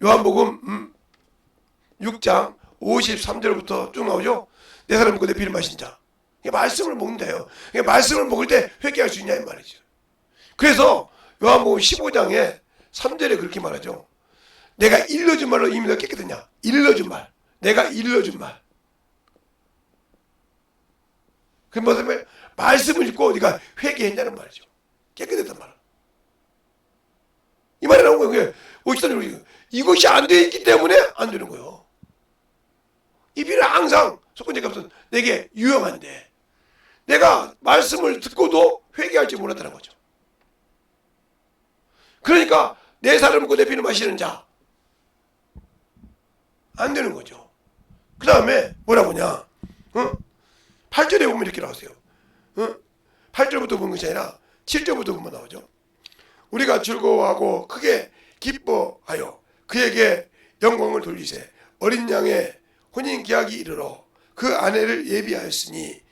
요한복음 6장 53절부터 쭉 나오죠. 내 살을 먹고 내 피를 마신 자. 말씀을 먹는다요. 말씀을 먹을 때 회개할 수 있냐 이 말이죠. 그래서 요한복음 15장에 3절에 그렇게 말하죠. 내가 일러준 말로 이미 너 깨끗했냐? 일러준 말. 내가 일러준 말. 그 뭐냐면 말씀을 읽고 네가 회개했냐는 말이죠. 깨끗했단 말. 이 말이 나온 거예요. 이것이 안 돼 있기 때문에 안 되는 거예요. 이 비는 항상 속건제 값은 내게 유용한데 내가 말씀을 듣고도 회개할지 몰랐다는 거죠. 그러니까 내 살을 먹고 내 피를 마시는 자 안 되는 거죠. 그 다음에 뭐라고 하냐 8절에 보면 이렇게 나오세요. 8절부터 보는 것이 아니라 7절부터 보면 나오죠. 우리가 즐거워하고 크게 기뻐하여 그에게 영광을 돌리세. 어린 양의 혼인기약이 이르러 그 아내를 예비하였으니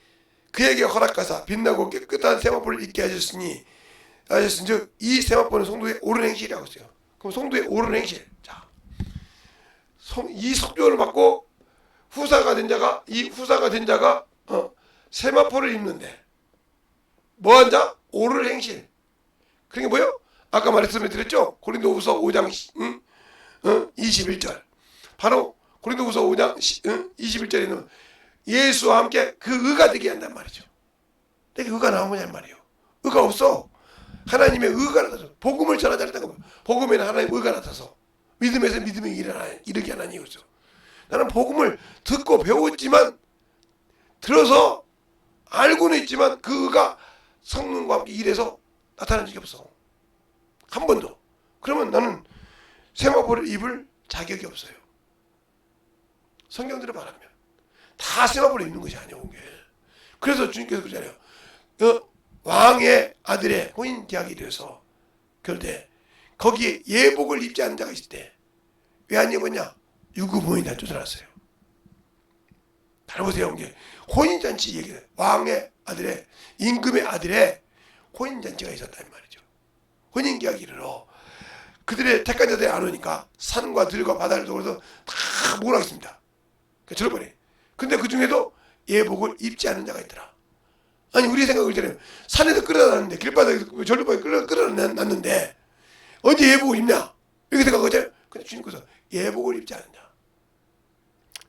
그에게 허락하사 빛나고 깨끗한 세마포를 입게 하셨은즉 이 세마포는 성도의 옳은 행실이라고 했어요. 그럼 성도의 옳은 행실. 자, 이 속죄를 받고 후사가 된 자가 세마포를 입는데 뭐한 자? 옳은 행실. 그게 뭐예요? 아까 말씀드렸죠? 고린도후서 5장 21절. 바로 고린도후서 5장 21절에는 예수와 함께 그 의가 되게 한단 말이죠. 내게 의가 나오냐 말이에요. 의가 없어. 하나님의 의가 나타서 복음을 전하지 않았다고. 복음에는 하나님의 의가 나타서 믿음에서 믿음이 이르게 하나는 이유죠. 나는 복음을 듣고 배웠지만 들어서 알고는 있지만 그 의가 성령과 함께 일해서 나타난 적이 없어. 한 번도. 그러면 나는 세마포를 입을 자격이 없어요. 성경대로 말하면 다 세마포를 입는 것이 아니에요. 그래서 주님께서 그러잖아요. 왕의 아들의 혼인 계약이 이래서 그럴 때 거기에 예복을 입지 않은 자가 있을 때 왜 안 입었냐? 유구부인을 쫓아놨어요. 잘 보세요. 혼인잔치 얘기해요. 왕의 아들의 임금의 아들의 혼인잔치가 있었단 말이죠. 혼인계약이 이르러 그들의 택한 자들이 안 오니까 산과 들과 바다를 돌아서 다 목을 하겠습니다. 들어버려. 근데 그 중에도 예복을 입지 않은 자가 있더라. 아니 우리 생각을 때는 산에서 끌어놨는데 길바닥에서 전류바닥에 끌어놨는데 언제 예복을 입냐? 이렇게 생각하죠. 근데 주님께서 예복을 입지 않는다.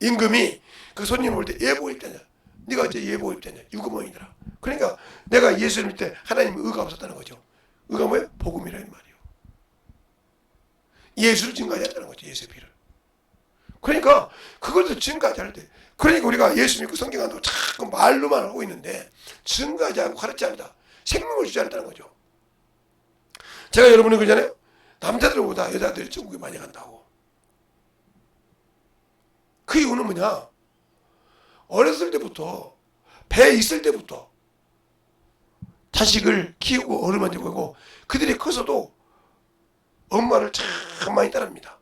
임금이 그 손님을 볼 때 예복을 입지 않냐? 네가 어째 예복을 입지 않냐? 유구멍이더라. 그러니까 내가 예수를 믿을 때 하나님의 의가 없었다는 거죠. 의가 뭐예요? 복음이라는 말이에요. 예수를 증거하지 않다는 거죠. 예수의 피를. 그러니까 그것도 증거하지 않을 때 그러니까 우리가 예수 믿고 성경 한다고 자꾸 말로만 하고 있는데 증거하지 않고 가르치지 않는다. 생명을 주지 않았다는 거죠. 제가 여러분이 그러잖아요. 남자들보다 여자들이 천국에 많이 간다고. 그 이유는 뭐냐? 어렸을 때부터 배에 있을 때부터 자식을 키우고 어른만지고 그들이 커서도 엄마를 참 많이 따릅니다.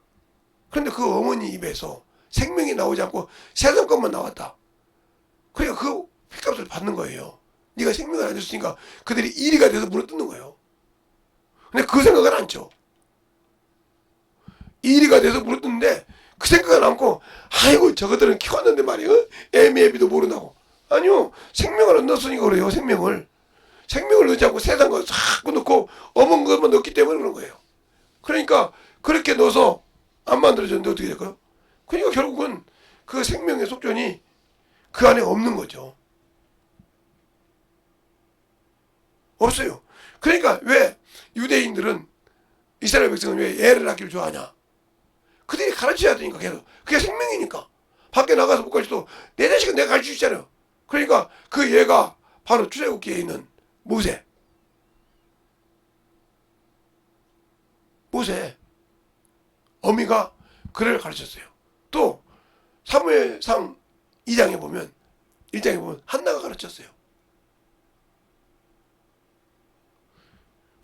그런데 그 어머니 입에서 생명이 나오지 않고 세상 것만 나왔다. 그러니까 그 핏값을 받는 거예요. 네가 생명을 안 줬으니까 그들이 이리가 돼서 물어뜯는 거예요. 근데 그 생각은 안 줘. 이리가 돼서 물어뜯는데 그 생각은 않고 아이고 저것들은 키웠는데 말이에요. 애미애비도 모른다고. 아니요. 생명을 안 넣었으니까 그래요. 생명을 넣지 않고 세상 거 자꾸 넣고 어머니 것만 넣기 때문에 그런 거예요. 그러니까 그렇게 넣어서 안 만들어졌는데 어떻게 될까요? 그러니까 결국은 그 생명의 속전이 그 안에 없는 거죠. 없어요. 그러니까 왜 유대인들은 이스라엘 백성은 왜 애를 낳기를 좋아하냐? 그들이 가르쳐야 되니까 계속. 그게 생명이니까. 밖에 나가서 못 가르쳐도 내 자식은 내가 가르칠 수 있잖아요. 그러니까 그 얘가 바로 출애굽기에 있는 모세. 어미가 그를 가르쳤어요. 또 사무엘상 2장에 보면 1장에 보면 한나가 가르쳤어요.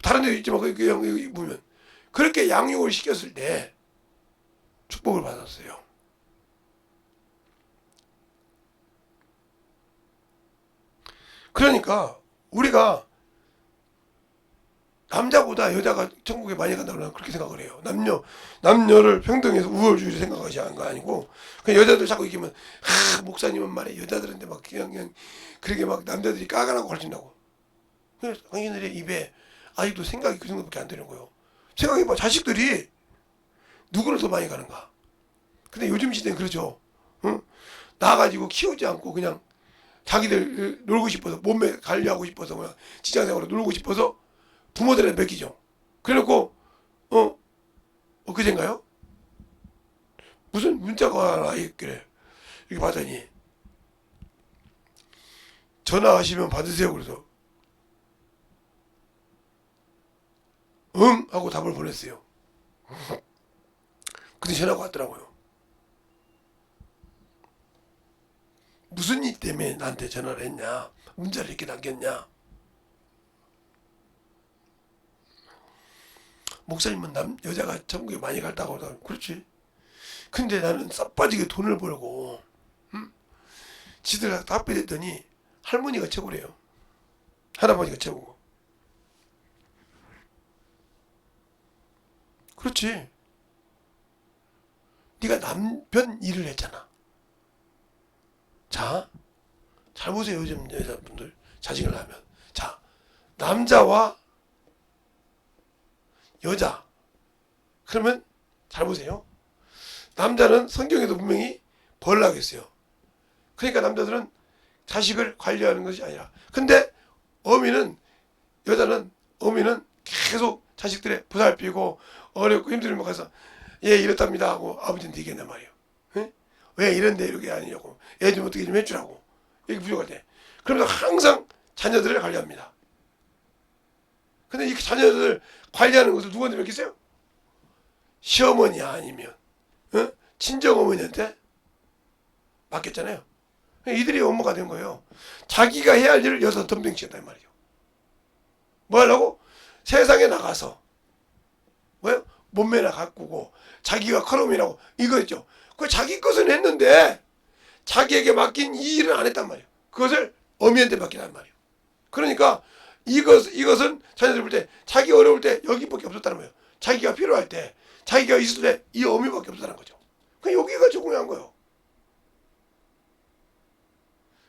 다른 데도 있지만 여기 보면 그렇게 양육을 시켰을 때 축복을 받았어요. 그러니까 우리가 남자보다 여자가 천국에 많이 간다고 나는 그렇게 생각을 해요. 남녀를 평등해서 우월주의를 생각하지 않은 거 아니고, 그냥 여자들 자꾸 얘기하면, 목사님은 말이야, 여자들한테 막 그냥, 그렇게 막 남자들이 까가라고 가르친다고. 그래서 당신들의 입에 아직도 생각이 그 정도밖에 안 되는 거예요. 생각해봐, 자식들이 누구를 더 많이 가는가. 근데 요즘 시대는 그렇죠. 응? 나가지고 키우지 않고 그냥 자기들 놀고 싶어서, 몸매 관리하고 싶어서, 그냥 직장생활로 놀고 싶어서 부모들한테 맡기죠. 그래놓고 엊그제인가요? 무슨 문자가 하나 있길래 이렇게 봤더니 전화하시면 받으세요. 그래서 응? 하고 답을 보냈어요. 근데 전화가 왔더라고요. 무슨 일 때문에 나한테 전화를 했냐? 문자를 이렇게 남겼냐? 목사님은 여자가 천국에 많이 갔다고 하더라고요. 그렇지. 근데 나는 싹 빠지게 돈을 벌고, 지들 다 합의됐더니 할머니가 최고래요. 할아버지가 최고고. 그렇지. 네가 남편 일을 했잖아. 자, 잘 보세요. 요즘 여자분들 자식을 낳으면. 자, 남자와 여자. 그러면 잘 보세요. 남자는 성경에도 분명히 벌라고 했어요. 그러니까 남자들은 자식을 관리하는 것이 아니라. 근데 어미는 계속 자식들의 보살피고 어렵고 힘들면 가서 얘 이렇답니다 하고 아버지한테 얘기했단 말이에요. 에? 왜 이런데 이렇게 아니냐고. 애 좀 어떻게 좀 해주라고. 이렇게 부족할 때. 그러면서 항상 자녀들을 관리합니다. 근데 이 자녀들 관리하는 것을 누구한테 맡겼어요? 시어머니 아니면 친정어머니한테 맡겼잖아요. 이들이 엄마가 된 거예요. 자기가 해야 할 일을 여기서 덤벙치겠다 이 말이죠. 뭐 하려고? 세상에 나가서 뭐요? 몸매나 가꾸고 자기가 커럼이라고 이거 있죠. 그 자기 것은 했는데 자기에게 맡긴 이 일은 안 했단 말이에요. 그것을 어미한테 맡기란 말이에요. 그러니까 이것은 자녀들 볼 때 자기 어려울 때 여기밖에 없었다는 거예요. 자기가 필요할 때 자기가 있을 때 이 어미밖에 없었다는 거죠. 그 여기가 중요한 거예요.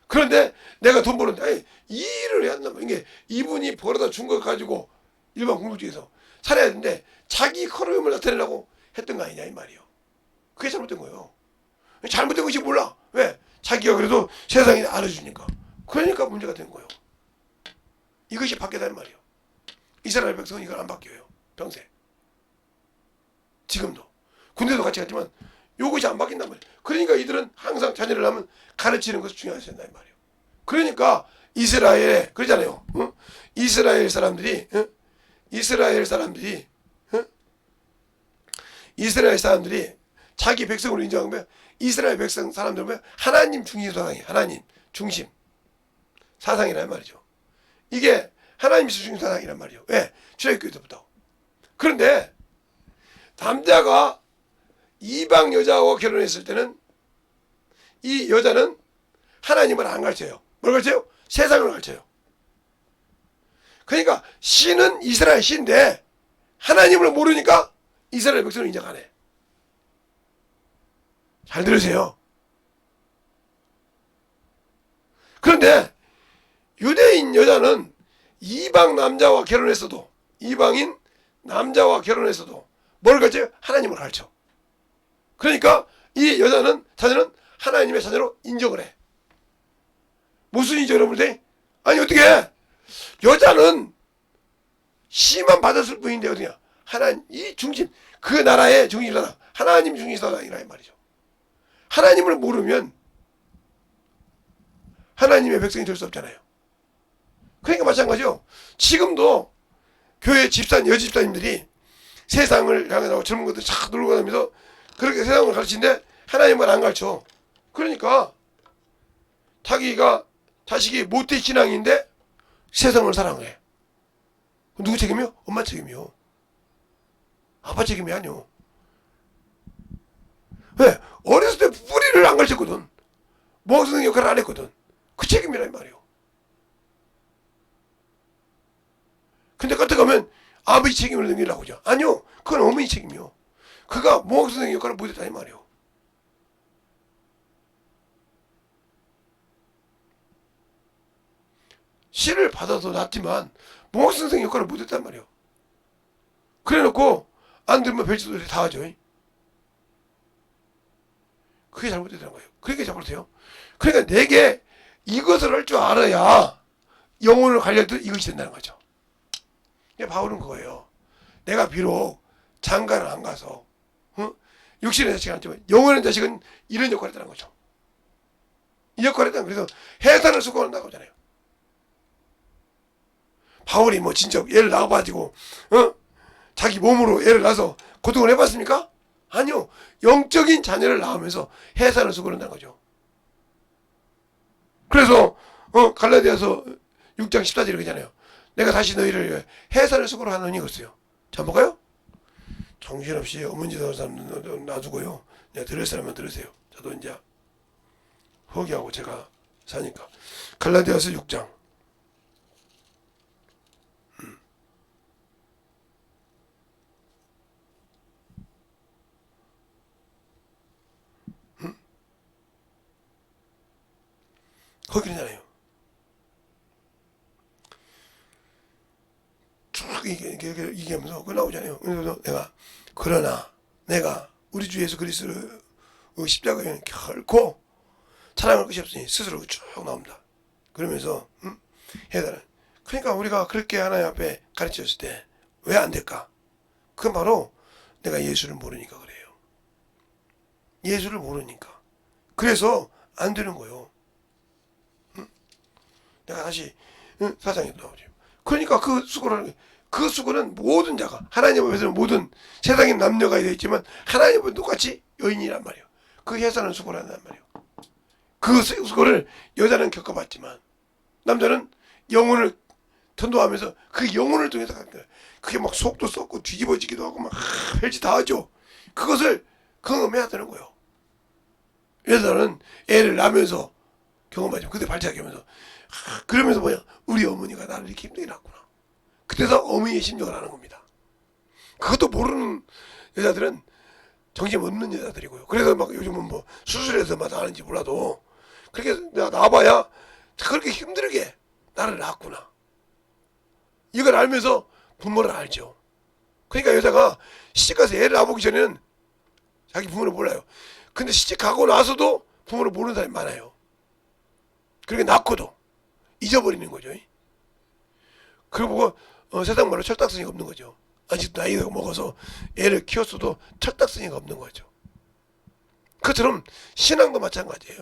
그런데 내가 돈 버는데 아니, 이 일을 해야 한단 말이에요. 이게 이분이 벌어다 준 거 가지고 일반 공동체에서 살아야 되는데 자기 커리어를 나타내려고 했던 거 아니냐 이 말이에요. 그게 잘못된 거예요. 잘못된 것이 몰라. 왜? 자기가 그래도 세상에 알아주니까. 그러니까 문제가 된 거예요. 이것이 바뀌었다는 말이에요. 이스라엘 백성은 이걸 안 바뀌어요. 평생. 지금도. 군대도 같이 갔지만 이것이 안 바뀐단 말이에요. 그러니까 이들은 항상 자녀를 하면 가르치는 것이 중요하신다 이 말이에요. 그러니까 이스라엘에 그러잖아요. 응? 이스라엘 사람들이 자기 백성으로 인정하면 이스라엘 백성 사람들 보면 하나님 중심 사상이에요. 하나님 중심 사상이란 말이죠. 이게 하나님 중심 사상이란 말이에요. 왜? 출애굽기 때부터. 그런데 남자가 이방 여자와 결혼했을 때는 이 여자는 하나님을 안 가르쳐요. 뭘 가르쳐요? 세상을 가르쳐요. 그러니까 신은 이스라엘 신인데 하나님을 모르니까 이스라엘 백성을 인정 안 해. 잘 들으세요. 그런데 유대인 여자는 이방 남자와 결혼했어도, 이방인 남자와 결혼했어도 뭘 가르쳐요? 하나님을 가르쳐. 그러니까 이 여자는, 자녀는 하나님의 자녀로 인정을 해. 무슨 인정, 여러분들? 아니 어떻게 해? 여자는 시만 받았을 뿐인데 어디냐? 하나님, 이 중심, 그 나라의 중심사다. 하나님 중심사다이라 이 말이죠. 하나님을 모르면 하나님의 백성이 될 수 없잖아요. 그러니까 마찬가지요. 지금도 교회 집사, 여집사님들이 세상을 향해서 젊은 것들 쫙 놀고 다니면서 그렇게 세상을 가르치는데 하나님을 안 가르쳐. 그러니까 자식이 모태 신앙인데 세상을 사랑해. 누구 책임이요? 엄마 책임이요. 아빠 책임이 아니요. 왜? 어렸을 때 뿌리를 안 가르쳤거든. 모학선생 역할을 안 했거든. 그 책임이란 말이요. 근데 까딱 가면 아버지 책임을 넘기려고 하죠. 아니요. 그건 어머니 책임이요. 그가 모학선생 역할을 못했다 이 말이요. 시를 받아서 났지만 모학선생 역할을 못했단 말이요. 그래놓고 안 들으면 별짓소리 다 하죠. 그게 잘못됐다는 거예요. 그러니까 잘못해요. 그러니까 내게 이것을 할 줄 알아야 영혼을 관리할 때 이것이 된다는 거죠. 바울은 그거예요. 내가 비록 장가를 안 가서 육신의 자식은 않지만 영혼의 자식은 이런 역할을 했다는 거죠. 이 역할을 했다는 거예요. 그래서 해산을 수고한다고 하잖아요. 바울이 뭐 진짜 애를 낳아가지고 자기 몸으로 애를 낳아서 고통을 해봤습니까? 아니요. 영적인 자녀를 낳으면서 해산을 수고한다는 거죠. 그래서 갈라디아서 6장 14절 이렇게 하잖아요. 내가 다시 너희를 해산을 수고로 하노니 그랬어요. 자, 볼까요? 정신없이 어머니 되는 사람 놔두고요. 내가 들을 사람만 들으세요. 저도 이제 포기하고 제가 사니까. 갈라디아서 6장. 거기잖아요. 쭉 이게 하면서 그 나오잖아요. 그래서 그러나 내가 우리 주 예수 그리스도의 십자가에는 결코 사랑할 것이 없으니 스스로 쭉 나옵니다. 그러면서 해달라. 그러니까 우리가 그렇게 하나님 앞에 가르쳤을 때 왜 안 될까? 그건 바로 내가 예수를 모르니까 그래요. 예수를 모르니까. 그래서 안 되는 거예요. 내가 다시 사장에 나오죠. 그러니까 그 수고는 모든 자가 하나님 앞에서는 모든 세상의 남녀가 되어 있지만 하나님 앞에 똑같이 여인이란 말이에요. 그 해산은 수고를 한단 말이에요. 그 수고를 여자는 겪어봤지만 남자는 영혼을 전도하면서 그 영혼을 통해서 가는 거예요. 그게 막 속도 썩고 뒤집어지기도 하고 막 별짓 다 하죠. 그것을 경험해야 되는 거예요. 여자는 애를 낳으면서 경험하죠. 그때 발작이 하면서 그러면서 뭐야, 우리 어머니가 나를 이렇게 힘들게 낳았구나. 그때서 어머니의 심정을 아는 겁니다. 그것도 모르는 여자들은 정신 없는 여자들이고요. 그래서 막 요즘은 뭐 수술해서 막 나는지 몰라도 그렇게 나와봐야 그렇게 힘들게 나를 낳았구나. 이걸 알면서 부모를 알죠. 그러니까 여자가 시집가서 애를 낳아보기 전에는 자기 부모를 몰라요. 근데 시집가고 나서도 부모를 모르는 사람이 많아요. 그렇게 낳고도 잊어버리는 거죠. 그리고 세상 말로 철딱서니가 없는 거죠. 아직도 나이가 먹어서 애를 키웠어도 철딱서니가 없는 거죠. 그처럼 신앙도 마찬가지예요.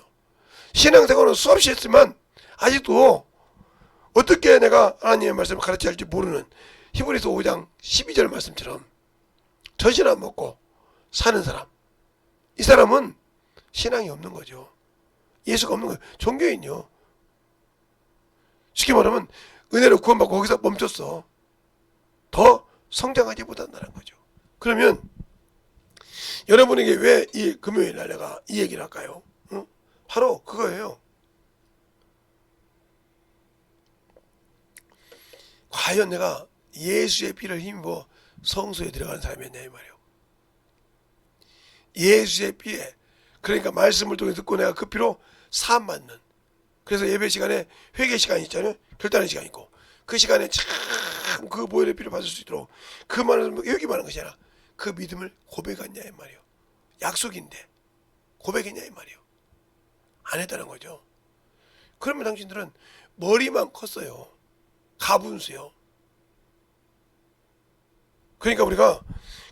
신앙생활은 수없이 했지만 아직도 어떻게 내가 하나님의 말씀을 가르쳐야 할지 모르는 히브리서 5장 12절 말씀처럼 젖을 안 먹고 사는 사람, 이 사람은 신앙이 없는 거죠. 예수가 없는 거예요. 종교인요. 쉽게 말하면 은혜로 구원받고 거기서 멈췄어. 더 성장하지 못한다는 거죠. 그러면 여러분에게 왜 이 금요일 날 내가 이 얘기를 할까요? 응? 바로 그거예요. 과연 내가 예수의 피를 힘입어 성소에 들어가는 사람이었냐 이 말이에요. 예수의 피에, 그러니까 말씀을 통해 듣고 내가 그 피로 사함받는, 그래서 예배 시간에 회개 시간이 있잖아요. 결단의 시간이 있고, 그 시간에 참 그 보혈의 피를 받을 수 있도록 그 말은 여기만 하는 것이 아니라 그 믿음을 고백했냐 이 말이에요. 약속인데 고백했냐 이 말이에요. 안 했다는 거죠. 그러면 당신들은 머리만 컸어요. 가분수요. 그러니까 우리가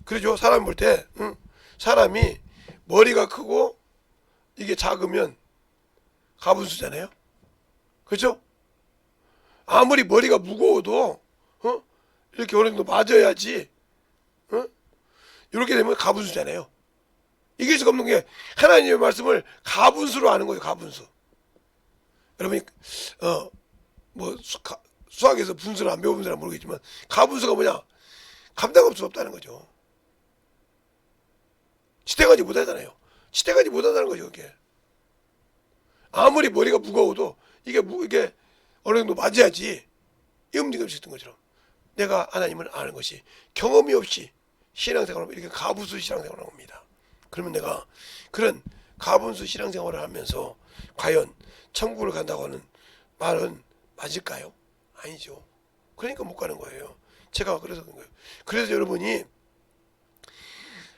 그러죠. 사람 볼 때 사람이 머리가 크고 이게 작으면 가분수잖아요. 그렇죠? 아무리 머리가 무거워도 이렇게 어느 정도 맞아야지 이렇게 되면 가분수잖아요. 이길 수가 없는 게 하나님의 말씀을 가분수로 아는 거예요. 가분수. 여러분이 뭐 수학에서 분수를 안 배워본 사람 모르겠지만 가분수가 뭐냐? 감당할 수가 없다는 거죠. 지탱하지 못하잖아요. 지탱하지 못한다는 거죠. 이게 아무리 머리가 무거워도 이게 어느 정도 맞아야지 이 움직일 수 있는 것처럼 내가 하나님을 아는 것이 경험이 없이 신앙생활을 이렇게 가분수 신앙생활을 합니다. 그러면 내가 그런 가분수 신앙생활을 하면서 과연 천국을 간다고 하는 말은 맞을까요? 아니죠. 그러니까 못 가는 거예요. 제가 그래서 그런 거예요. 그래서 여러분이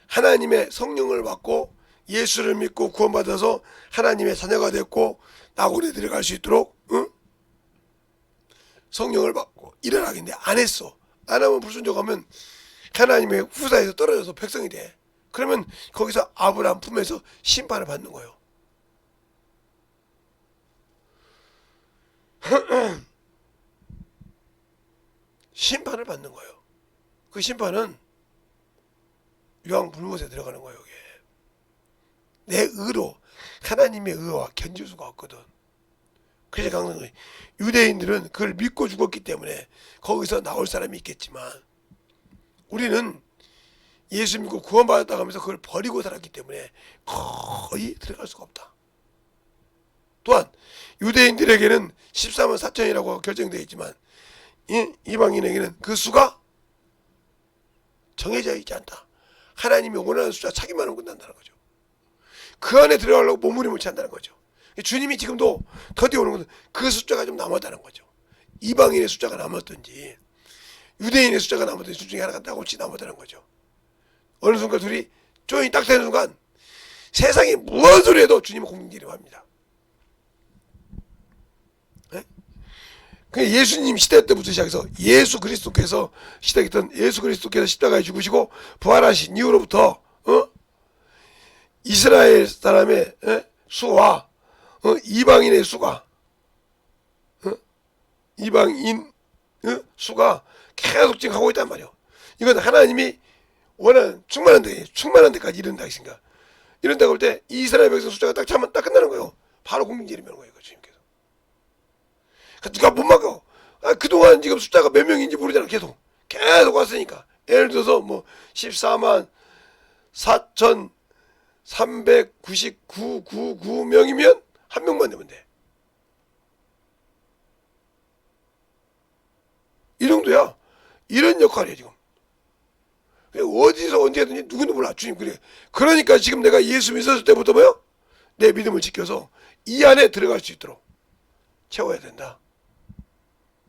하나님의 성령을 받고 예수를 믿고 구원받아서 하나님의 자녀가 됐고 낙원에 들어갈 수 있도록 성령을 받고 일어나겠는데 안 했어. 안 하면 불순종하면 하나님의 후사에서 떨어져서 백성이 돼. 그러면 거기서 아브라함 품에서 심판을 받는 거예요. 심판을 받는 거예요. 그 심판은 유황불못에 들어가는 거예요. 이게. 내 의로 하나님의 의와 견줄 수가 없거든. 그래서 강조한 거예요. 유대인들은 그걸 믿고 죽었기 때문에 거기서 나올 사람이 있겠지만 우리는 예수 믿고 구원받았다고 하면서 그걸 버리고 살았기 때문에 거의 들어갈 수가 없다. 또한 유대인들에게는 14만 4천이라고 결정되어 있지만 이방인에게는 그 수가 정해져 있지 않다. 하나님이 원하는 숫자 차기만 하면 끝난다는 거죠. 그 안에 들어가려고 몸부림을 찬다는 거죠. 주님이 지금도 더디어 오는 것은 그 숫자가 좀 남았다는 거죠. 이방인의 숫자가 남았든지 유대인의 숫자가 남았든지 둘 중에 하나가 딱 옳지 남았다는 거죠. 어느 순간 둘이 조인이 딱 되는 순간 세상이 무슨 소리 해도 주님은 공중지리로 합니다. 네? 예수님 시대 때부터 시작해서 예수 그리스도께서 시작했던 예수 그리스도께서 십자가에 죽으시고 부활하신 이후로부터 이스라엘 사람의 수와 이방인의 수가 이방인 수가 계속 지금 가고 있단 말이에요. 이건 하나님이 원하는 충만한 데까지 이른다 했으니까 이런다고 할 때 이스라엘 백성 숫자가 딱 차면 딱 끝나는 거예요. 바로 공중제리면 거예요. 주님께서. 누가 못 막어. 그동안 지금 숫자가 몇 명인지 모르잖아. 계속 왔으니까. 예를 들어서 뭐 14만 4,399,999명이면 한 명만 되면 돼. 이 정도야. 이런 역할이에요 지금. 어디서 언제든지 누구도 몰라. 주님 그래. 그러니까 지금 내가 예수 믿었을 때부터 뭐요? 내 믿음을 지켜서 이 안에 들어갈 수 있도록 채워야 된다.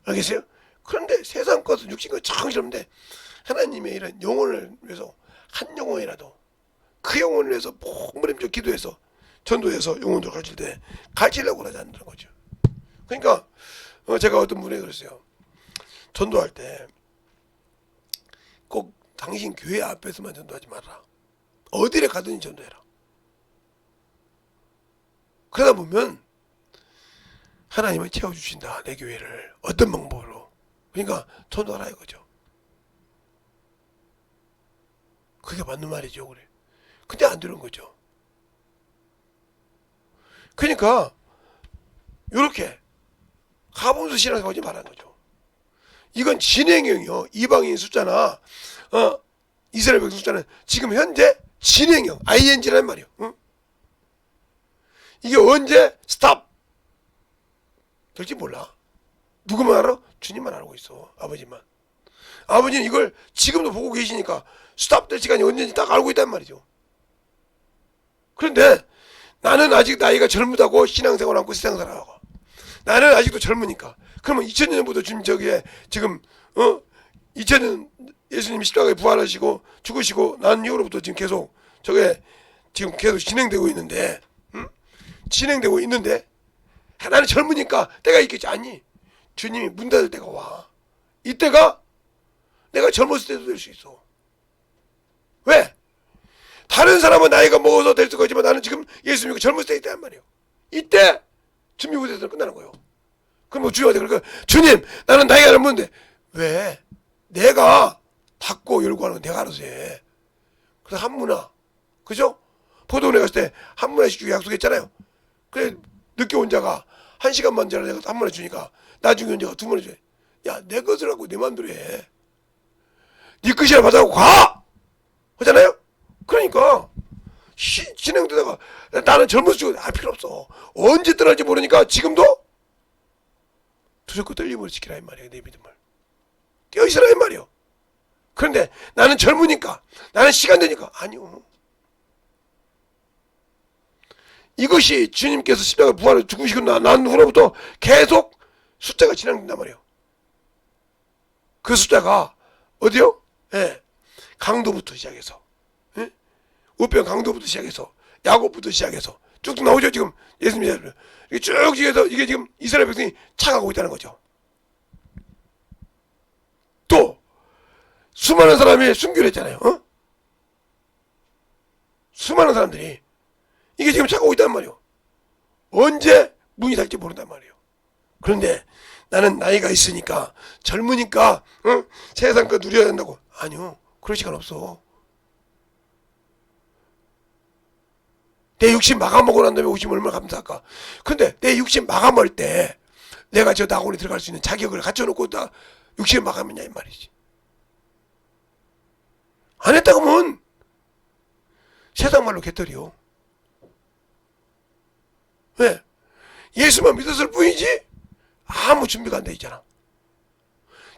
알겠어요? 그런데 세상 것은 육신 것 참 싫은데 하나님의 이런 영혼을 위해서 한 영혼이라도 그 영혼을 위해서 몸부림쳐 기도해서 전도해서 영혼들 가르칠 때 가르치려고 하지 않는 거죠. 그러니까 제가 어떤 분에게 그랬어요. 전도할 때 꼭 당신 교회 앞에서만 전도하지 마라. 어디를 가든지 전도해라. 그러다 보면 하나님은 채워주신다. 내 교회를 어떤 방법으로. 그러니까 전도하라 이거죠. 그게 맞는 말이죠. 그래. 근데 안 되는 거죠. 그러니까 이렇게 가분수 신앙생활 하지 말라는 거죠. 이건 진행형이요. 이방인 숫자나 이스라엘 백성 숫자는 지금 현재 진행형 ing란 말이에요. 응? 이게 언제 스탑 될지 몰라. 누구만 알아? 주님만 알고 있어. 아버지만. 아버지는 이걸 지금도 보고 계시니까 스탑 될 시간이 언제인지 딱 알고 있단 말이죠. 그런데 나는 아직 나이가 젊다고 신앙생활 하고 세상살아가고, 나는 아직도 젊으니까. 그러면 2000년부터 지금 2000년 예수님이 십자가에 부활하시고 죽으시고 난 이후로부터 지금 계속 저게 지금 계속 진행되고 있는데, 진행되고 있는데 나는 젊으니까 때가 있겠지. 아니, 주님이 문 닫을 때가 와. 이때가 내가 젊었을 때도 될 수 있어. 왜? 다른 사람은 나이가 먹어서 될 수가 있지만 나는 지금 예수 믿고 젊었을 때 있단 말이에요. 이때 준비부대에서 끝나는 거예요. 그럼 뭐 주님한테 그러니까 주님 나는 나이가 젊은데 왜? 내가 닫고 열고 하는 건 내가 알아서 해. 그래서 한문화 그죠? 포도원에 갔을 때 한문화씩 주기 약속했잖아요. 그래 늦게 온 자가 1시간만 전에 내가 한문화 주니까 나중에 온 자가 2번을 줘. 야 내 것을 갖고 내 마음대로 해. 네 것이라 받아갖고 가! 하잖아요? 그러니까 진행되다가 나는 젊었을 때 할 필요 없어. 언제 떠날지 모르니까 지금도 두렵고 떨림을 지키라 이 말이에요. 내 믿음을 뛰어있으라 이 말이에요. 그런데 나는 젊으니까 나는 시간 되니까 아니요. 이것이 주님께서 십자가 부활을 죽으시고 난 후로부터 계속 숫자가 진행된단 말이에요. 그 숫자가 어디요? 예, 강도부터 시작해서 우편 강도부터 시작해서 야곱부터 시작해서 쭉쭉 나오죠. 지금 예수님이 이게 쭉 해서 이게 지금 이스라엘 백성이 차가고 있다는 거죠. 또 수많은 사람이 순교를 했잖아요. 수많은 사람들이 이게 지금 차가고 있단 말이에요. 언제 문이 닫을지 모른단 말이에요. 그런데 나는 나이가 있으니까 젊으니까 세상 거 누려야 된다고. 아니요. 그럴 시간 없어. 내 육신 마감하고 난 다음에 오시면 얼마나 감사할까. 근데 내 육신 마감할 때 내가 저 낙원에 들어갈 수 있는 자격을 갖춰놓고 다 육신 마감했냐 이 말이지. 안 했다고 하면 세상 말로 개털이요. 왜? 예수만 믿었을 뿐이지 아무 준비가 안 돼 있잖아.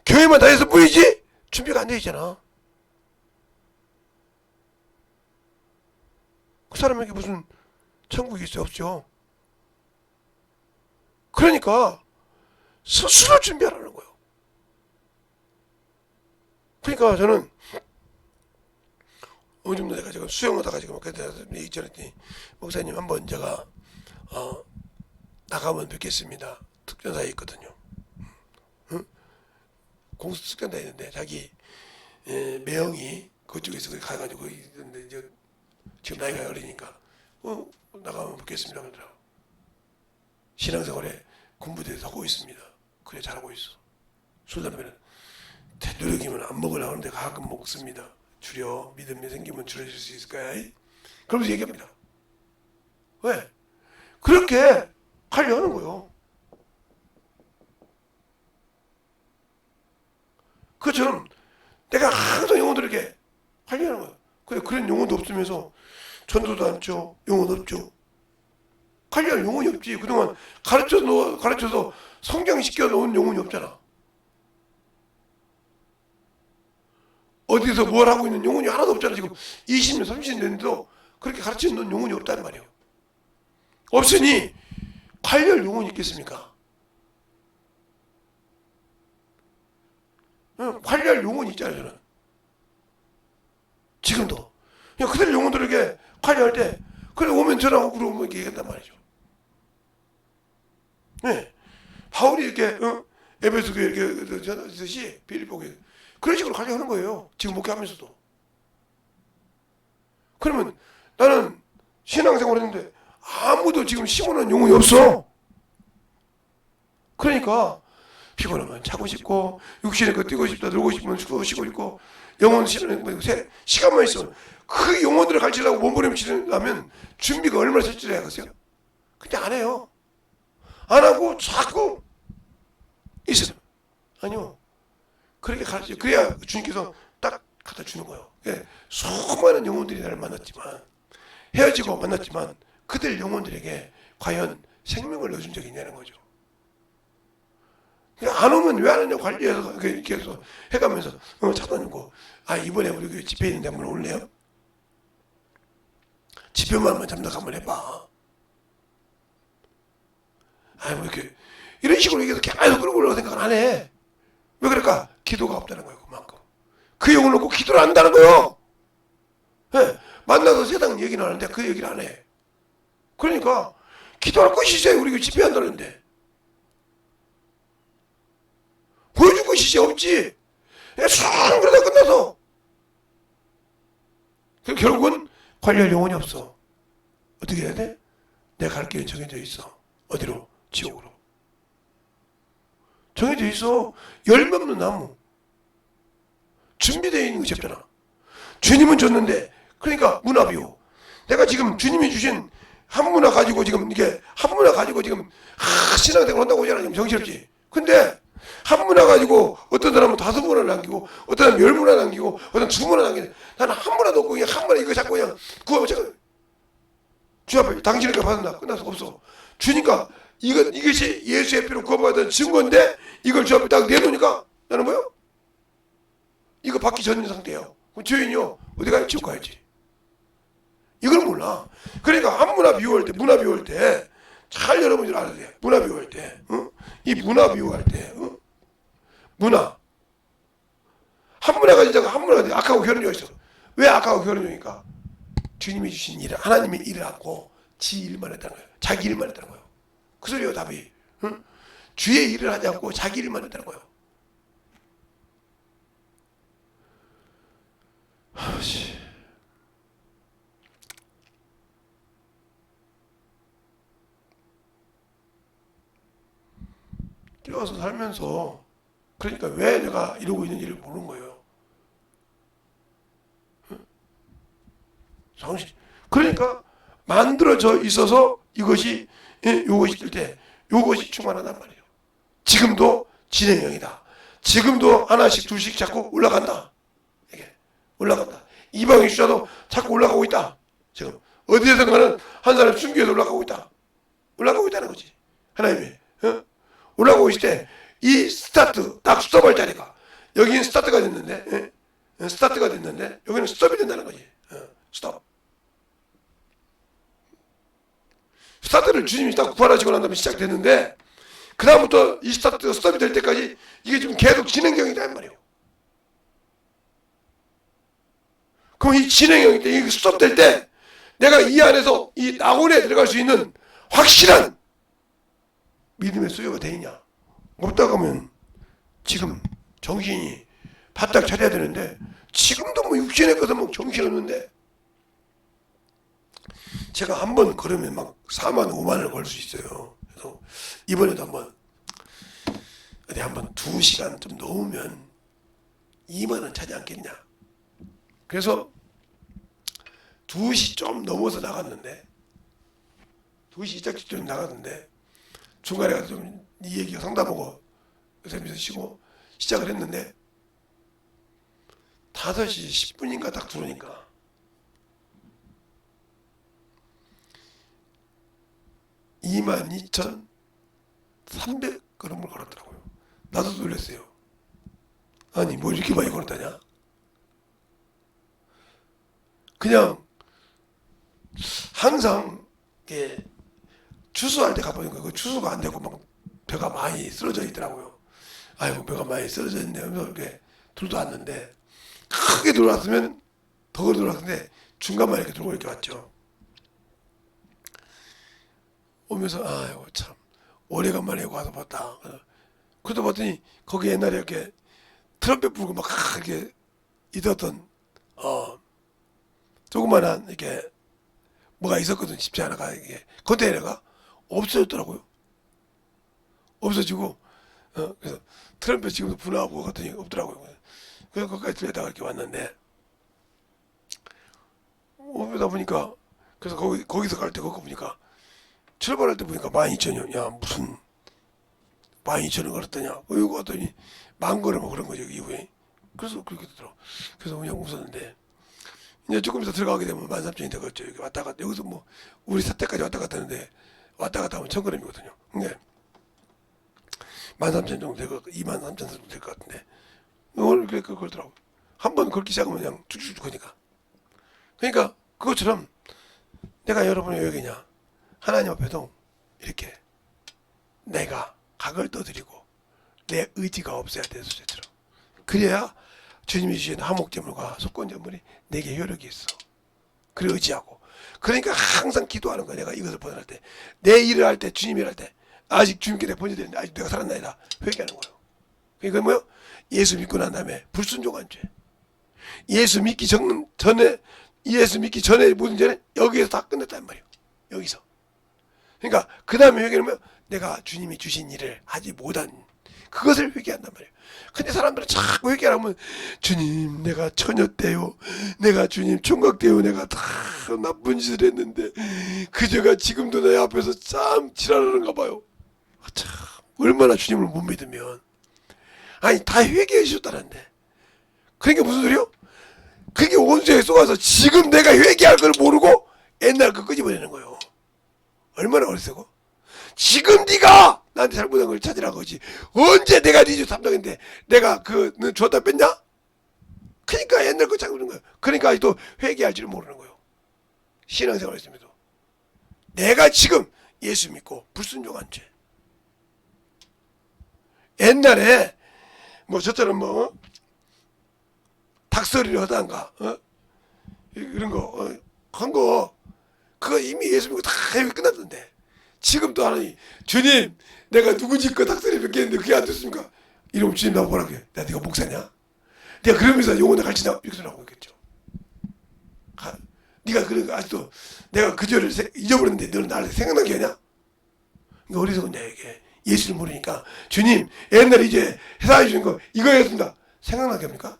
교회만 다녔을 뿐이지 준비가 안 돼 있잖아. 그 사람에게 무슨 천국이 있어요? 없죠. 그러니까 스스로 준비하라는 거예요. 그러니까 저는 요즘도 내가 지금 수영하다가 지금 그때 얘기 전했더니 목사님 한번 제가 나가면 뵙겠습니다. 특전사에 있거든요. 공수 특전사에 있는데 자기 매형이 그쪽에서 가가지고 있는데 지금 나이가 어리니까 나가면 뵙겠습니다. 그러더라고. 신앙생활에 군부대에서 하고 있습니다. 그래 잘하고 있어. 술 담배는 되도록이면 안 먹으려고 하는데 가끔 먹습니다. 줄여 믿음이 생기면 줄여줄 수 있을까요? 그러면서 얘기합니다. 왜? 그렇게 하려는 거예요. 그처럼 내가 항상 영혼들에게 하려는 거예요. 근데 그런 영혼도 없으면서 전도도 안 쳐. 영혼 없죠. 관리할 영혼이 없지. 그동안 가르쳐서 성장시켜 놓은 영혼이 없잖아. 어디서 뭘 하고 있는 영혼이 하나도 없잖아. 지금 20년, 30년 됐는데도 그렇게 가르쳐 놓은 영혼이 없단 말이에요. 없으니 관리할 영혼이 있겠습니까? 관리할 영혼이 있잖아요. 저는 지금도 그냥 그들 영혼들에게 관리할 때 그래 오면 전화하고 그러면 얘기한단 말이죠. 네. 바울이 이렇게 에베소 교회 이렇게 전하듯이 빌립보 교회 그런 식으로 관리하는 거예요. 지금 목회하면서도. 그러면 나는 신앙생활 했는데 아무도 지금 심어놓은 영혼이 없어. 그러니까 피곤하면 자고 싶고 육신에 그 뛰고 싶다 놀고 싶으면 쉬고 싶고 영혼 시간만 있으면 그 영혼들을 가르치려고 몸부림치려면 준비가 얼마나 철저해야 하겠어요? 근데 안 해요. 안 하고 자꾸 있어요. 아니요. 그렇게 가르쳐. 그래야 주님께서 딱 갖다 주는 거예요. 예, 수많은 영혼들이 나를 만났지만 헤어지고 만났지만 그들 영혼들에게 과연 생명을 넣어준 적이 있냐는 거죠. 안 오면 왜 안 오냐고 관리해서 이렇게 해서 해가면서 찾아주고 이번에 우리 교회 집회 있는데 한번 올래요? 집회만 한번 참석 한번 해봐. 뭐 이렇게 이런 식으로 얘기해서 계속 끌고 올라고 생각을 안 해. 왜 그럴까? 기도가 없다는 거예요. 그만큼 그 영혼을 놓고 기도를 안 한다는 거예요. 네, 만나서 세상 얘기는 하는데 그 얘기를 안 해. 그러니까 기도할 것이 있어요. 우리 교회 집회한다는데 보여줄 것이 있어요. 없지. 그냥 그러다 끝나서 결국은 관리할 영혼이 없어. 어떻게 해야 돼? 내가 갈 길은 정해져 있어. 어디로? 지옥으로. 정해져 있어. 열매 없는 나무. 준비되어 있는 것이 없잖아. 주님은 줬는데, 그러니까 문화비유. 내가 지금 주님이 주신 한 문화 가지고 지금 이게 한 문화 가지고 지금 신앙생활 한다고 하잖아. 지금 정신없지. 근데 한 문화 가지고 어떤 사람은 5문화 남기고 어떤 사람은 10문화 남기고 어떤 2문화 남기고 나는 한 문화도 없고 그냥 한 문화 이거 잡고 그냥 그거 제가 주 앞에 당신에게 받는다. 끝나서 없어. 주니까 이것이 예수의 피로 구원받은 증거인데 이걸 주 앞에 딱 내놓으니까 나는 뭐요? 이거 받기 전인 상태예요. 그럼 죄인이요. 어디 가요? 지옥 가야지. 이걸 몰라. 그러니까 한 문화 비유할 때 문화 비유할 때 잘 여러분들 알아야 돼. 문화 비유할 때 이 문화 비유할 때 문화 한 문화가 진짜 한 문화가 악하고 결혼이 있어. 왜 악하고 결혼이니까 주님이 주신 일을 하나님의 일을 하고 지 일만 했다는 거예요. 자기 일만 했다는 거예요. 그 소리요 답이. 주의 일을 하지 않고 자기 일만 했다는 거예요. 끼워서 살면서 그러니까 왜 내가 이러고 있는지를 모르는 거예요. 정신. 그러니까 만들어져 있어서 이것이 요것이 될 때 요것이 충만하단 말이에요. 지금도 진행형이다. 지금도 하나씩 둘씩 자꾸 올라간다. 이게 올라간다. 이방인 숫자도 자꾸 올라가고 있다. 지금 어디에선가는 한 사람 순교해서 올라가고 있다. 올라가고 있다는 거지. 하나님이 올라가고 있을 때 이 스타트 딱 스톱할 자리가 여기는 스타트가 됐는데 스타트가 됐는데 여기는 스톱이 된다는 거지. 스톱. 스타트를 주님이 딱 구원하시고 난 다음에 시작됐는데 그 다음부터 이 스타트가 스톱이 될 때까지 이게 지금 계속 진행형이다 이 말이에요. 그럼 이 진행형일 때, 이 스톱될 때 내가 이 안에서 이 낙원에 들어갈 수 있는 확실한 믿음의 수요가 돼 있냐? 없다고 하면 지금 정신이 바짝 차려야 되는데 지금도 뭐 육신에 꺼서 뭐 정신 없는데 제가 한 번 걸으면 막 4만 5만을 걸 수 있어요. 그래서 이번에도 한번 어디 한번 2시간 좀 넘으면 2만 원 차지 않겠냐. 그래서 2시 좀 넘어서 나갔는데 2시 시작 직전에 나갔는데 중간에 가서 좀 이 얘기가 상담하고 선생님께서 쉬고 시작을 했는데 5시 10분인가 딱 들어오니까 22,300걸음을 걸었더라고요. 나도 놀랐어요. 아니 뭐 이렇게 많이 걸었다냐? 그냥 항상 추수할 때 가보니까 그 추수가 안 되고 막 배가 많이 쓰러져 있더라고요. 아이고 배가 많이 쓰러져 있네요. 이렇게 들어왔는데 크게 들어왔으면 더 들어왔는데 중간만 이렇게 들어오고 이렇게 왔죠. 오면서 아이고 참 오래간만에 와서 봤다. 그러다 봤더니 거기 옛날에 이렇게 트럼펫 불고 막 이렇게 있었던 조그만한 이렇게 뭐가 있었거든. 집지 하나가 이게 컨테이너가 없어졌더라고요. 없어지고 그래서 트럼펫 지금도 분화하고 갔더니 없더라고요. 그래서 거기까지 들여다가 이렇게 왔는데 오다 보니까 그래서 거기서 갈 때 거기 보니까 출발할 때 보니까 12,000원. 야 무슨 12,000원 걸었더냐. 이거 갔더니 10,000걸음 그런 거죠. 이후에 그래서 그렇게 되더라고. 그래서 그냥 웃었는데 이제 조금 있어 들어가게 되면 13,000이 되겠죠. 여기 왔다 갔다 여기서 뭐 우리 사태까지 왔다 갔다 하는데 왔다 갔다 하면 1,000g이거든요. 근데 13,000 정도 되고 23,000 정도 될 것 같은데 오늘 그러더라고. 한번 걷기 시작하면 그냥 쭉쭉쭉 거니까. 그러니까 그것처럼 내가 여러분의 여기냐 하나님 앞에도 이렇게 내가 각을 떠드리고 내 의지가 없어야 돼 수제처럼. 그래야 주님이 주신 화목제물과 속건제물이 내게 효력이 있어. 그래 의지하고. 그러니까 항상 기도하는 거야. 내가 이것을 번할 때, 내 일을 할 때, 주님 일을 할 때 아직 주님께 내가 번제되는데 아직 내가 살았나이다 회개하는 거예요. 그러니까 뭐요? 예수 믿고 난 다음에 불순종한 죄. 예수 믿기 전에 모든 죄는 여기에서 다 끝냈단 말이에요. 여기서. 그러니까 그 다음에 회개는 뭐요? 내가 주님이 주신 일을 하지 못한 그것을 회개한단 말이에요. 근데 사람들은 자꾸 회개하면 주님 내가 처녀 때요, 내가 주님 총각 때요, 내가 다 나쁜 짓을 했는데 그 죄가 지금도 내 앞에서 참 지랄하는가 봐요. 참 얼마나 주님을 못 믿으면 아니 다 회개해 주셨다는데. 그러니까 무슨 소리요? 그게 온수에 쏘아서 지금 내가 회개할 걸 모르고 옛날 그 끄집어내는 거예요. 얼마나 어리석어? 지금 네가 나한테 잘못한 걸 찾으라고 하지. 언제 내가 네 죄 담당했는데 내가 너 줬다 뺐냐? 그러니까 옛날 거 찾는 거예요. 그러니까 아직도 회개할 줄 모르는 거예요. 신앙생활 했음에도 내가 지금 예수 믿고 불순종한 죄. 옛날에 뭐 저처럼 뭐 닭소리를 하다가 이런 거 한 거 그거 이미 예수 믿고 다 해외 끝났던데. 지금 또 하나님 주님 내가 누구지 그 닭소리 뵙겠는데 그게 안 됐습니까? 이러면 주님 나보고 뭐라고 해? 내가 네가 목사냐? 내가 그러면서 영혼을 가르치나? 이렇게 나오고 있겠죠. 네가 그러니까 아직도 내가 그 죄를 잊어버렸는데 너는 나를 생각나게 하냐? 그러니까 어리석은 자에게 예수를 모르니까 주님 옛날에 이제 해사해 주신 거 이거였습니다. 생각나게 합니까?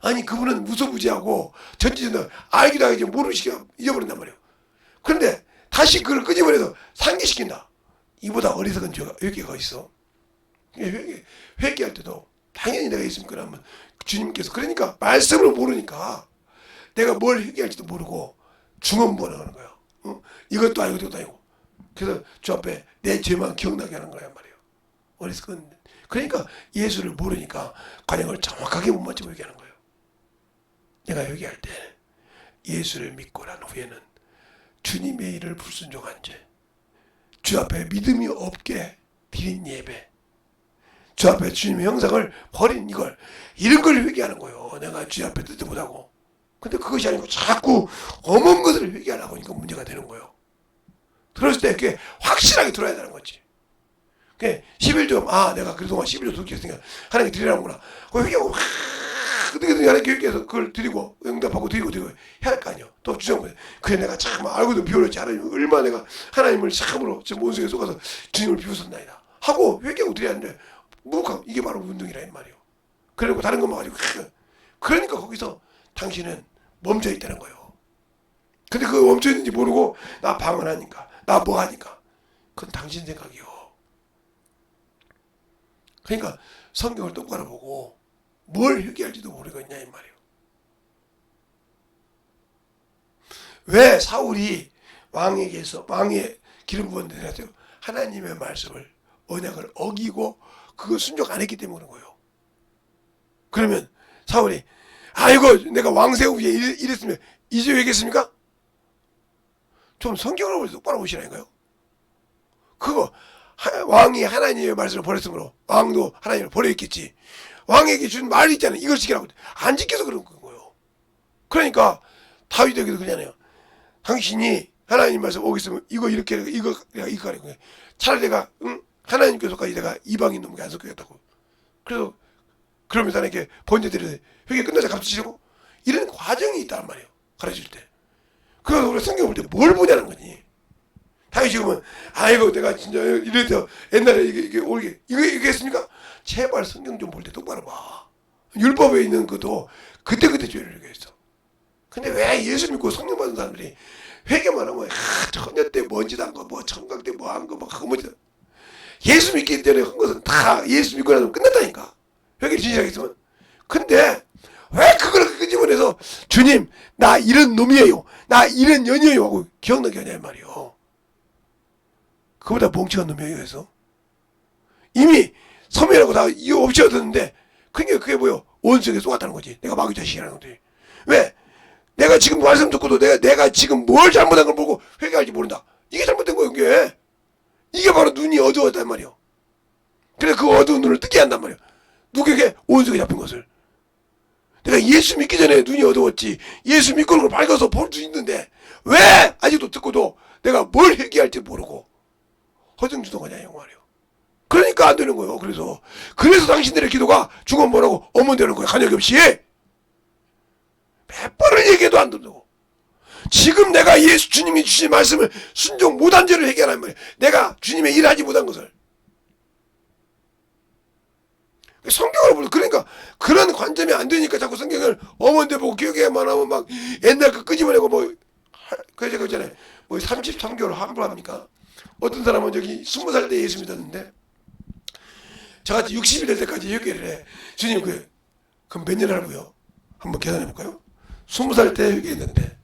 아니 그분은 무소부지하고 전지전능 알기도 하기 모르시게 잊어버린단 말이에요. 그런데 다시 그걸 끄집어내서 상기시킨다. 이보다 어리석은 죄가 회개가 있어. 회개할 때도 당연히 내가 예수 믿고 나면 주님께서 그러니까 말씀을 모르니까 내가 뭘 회개할지도 모르고 중언부언하는 거야. 이것도 아니고 저것도 아니고. 그래서 주 앞에 내 죄만 기억나게 하는 거란 말이에요. 어리석은. 그러니까 예수를 모르니까 관행을 정확하게 못 맞추고 회개하는 거예요. 내가 회개할 때 예수를 믿고 난 후에는 주님의 일을 불순종한 죄, 주 앞에 믿음이 없게 드린 예배, 주 앞에 주님의 형상을 버린 이런 걸 회개하는 거예요. 내가 주 앞에 듣지 못하고. 근데 그것이 아니고 자꾸 엄한 것을 회개하려고 하니까 문제가 되는 거예요. 들었을 때 그게 확실하게 들어야 되는 거지. 11조, 내가 그동안 11조 돌켰으니까 하나님께 드리라는구나. 그 회개하고 막 어떻게든 하나님께 회개해서 그걸 드리고 응답하고 드리고 해야 할 거 아니에요. 또 주장을 그래 내가 참 알고도 비워렸지. 하나님 얼마나 내가 하나님을 참으로 제 원수에 속아서 주님을 비웃었나이다 하고 회개하고 드려야 하는데 무력하고 이게 바로 운동이라 이 말이에요. 그리고 다른 것만 가지고 그러니까 거기서 당신은 멈춰 있다는 거예요. 근데 그 멈춰 있는지 모르고 나 방언하니까 나 뭐 하니까 그건 당신 생각이요. 그러니까 성경을 똑바로 보고 뭘 회개할지도 모르겠냐 이 말이에요. 왜 사울이 왕에게서 왕의 기름 부은 데서 하나님의 말씀을 언약을 어기고 그거 순종 안 했기 때문에 그런 거예요. 그러면 사울이 아이고 내가 왕 세우기에 이랬으면 이제 왜겠습니까? 좀 성경을 똑바로 보시라니까요. 그거 왕이 하나님의 말씀을 버렸으므로 왕도 하나님을 버려있겠지. 왕에게 준 말이 있잖아요. 이걸 지키라고. 안 지켜서 그런 거예요. 그러니까 다윗에게도 그러잖아요. 당신이 하나님 말씀 오겠으면 이거 이렇게 이거 하라고. 차라리 내가 하나님께서까지 내가 이방인 놈에게 안 섞여겠다고. 그래서 그러면서 하나님께 번제드려야 회개 끝나자 갚으시고 이런 과정이 있단 말이에요. 가르칠 때. 그래서 우리가 성경 볼 때 뭘 보냐는 거지. 다윗이 지금은 아이고 내가 진짜 이래서 옛날에 이게 올게 이거 했습니까? 제발 성경 좀 볼 때 똑바로 봐. 율법에 있는 것도 그때그때 죄를 얘기했어. 근데 왜 예수 믿고 성령 받은 사람들이 회개만 하면 처녀 때 먼지 단 거, 뭐 청각 때 뭐 한 거, 뭐 그거 뭐지? 예수 믿기 전에 한 것은 다 예수 믿고 나면 끝났다니까. 회개를 진실하게 했으면 근데 왜 그걸 끄집어내서 주님 나 이런 놈이에요, 나 이런 년이에요 하고 기억나게 하냐 이 말이요. 그보다 멍청한 놈이에요. 그래서 이미 섬이라고 다 이유 없이 얻었는데, 그러니까 그게 뭐요? 원수에게 쏘았다는 거지. 내가 마귀 자식이라는 거지. 왜? 내가 지금 말씀 듣고도 내가 지금 뭘 잘못한 걸 보고 회개할지 모른다. 이게 잘못된 거예요. 이게 바로 눈이 어두웠단 말이요. 그래서 그 어두운 눈을 뜨게 한단 말이요. 누구에게? 원수에게 잡힌 것을. 내가 예수 믿기 전에 눈이 어두웠지, 예수 믿고 그걸 밝아서 볼 수 있는데 왜 아직도 듣고도 내가 뭘 회개할지 모르고 허둥지둥하냐 이 말이요. 그러니까 안 되는 거예요. 그래서 당신들의 기도가 죽으면 뭐라고 어문되는 거예요. 간역이 없이. 몇 번을 얘기해도 안 된다고. 지금 내가 주님이 주신 말씀을 순종 못한 죄를 해결하는 말이에요. 내가 주님의 일을 하지 못한 것을. 성경을 보면, 그러니까 그런 관점이 안 되니까 자꾸 성경을 어머니들 보고 기억에만 하면 막 옛날 그 끄집어내고 그래서 그잖아요. 33개월 함부로 합니까? 어떤 사람은 저기 20살 때 예수 믿었는데 저같이 60이 될 때까지 회개를 해. 주님 그럼 몇 년 하고요? 한번 계산해 볼까요? 20살 때 회개했는데,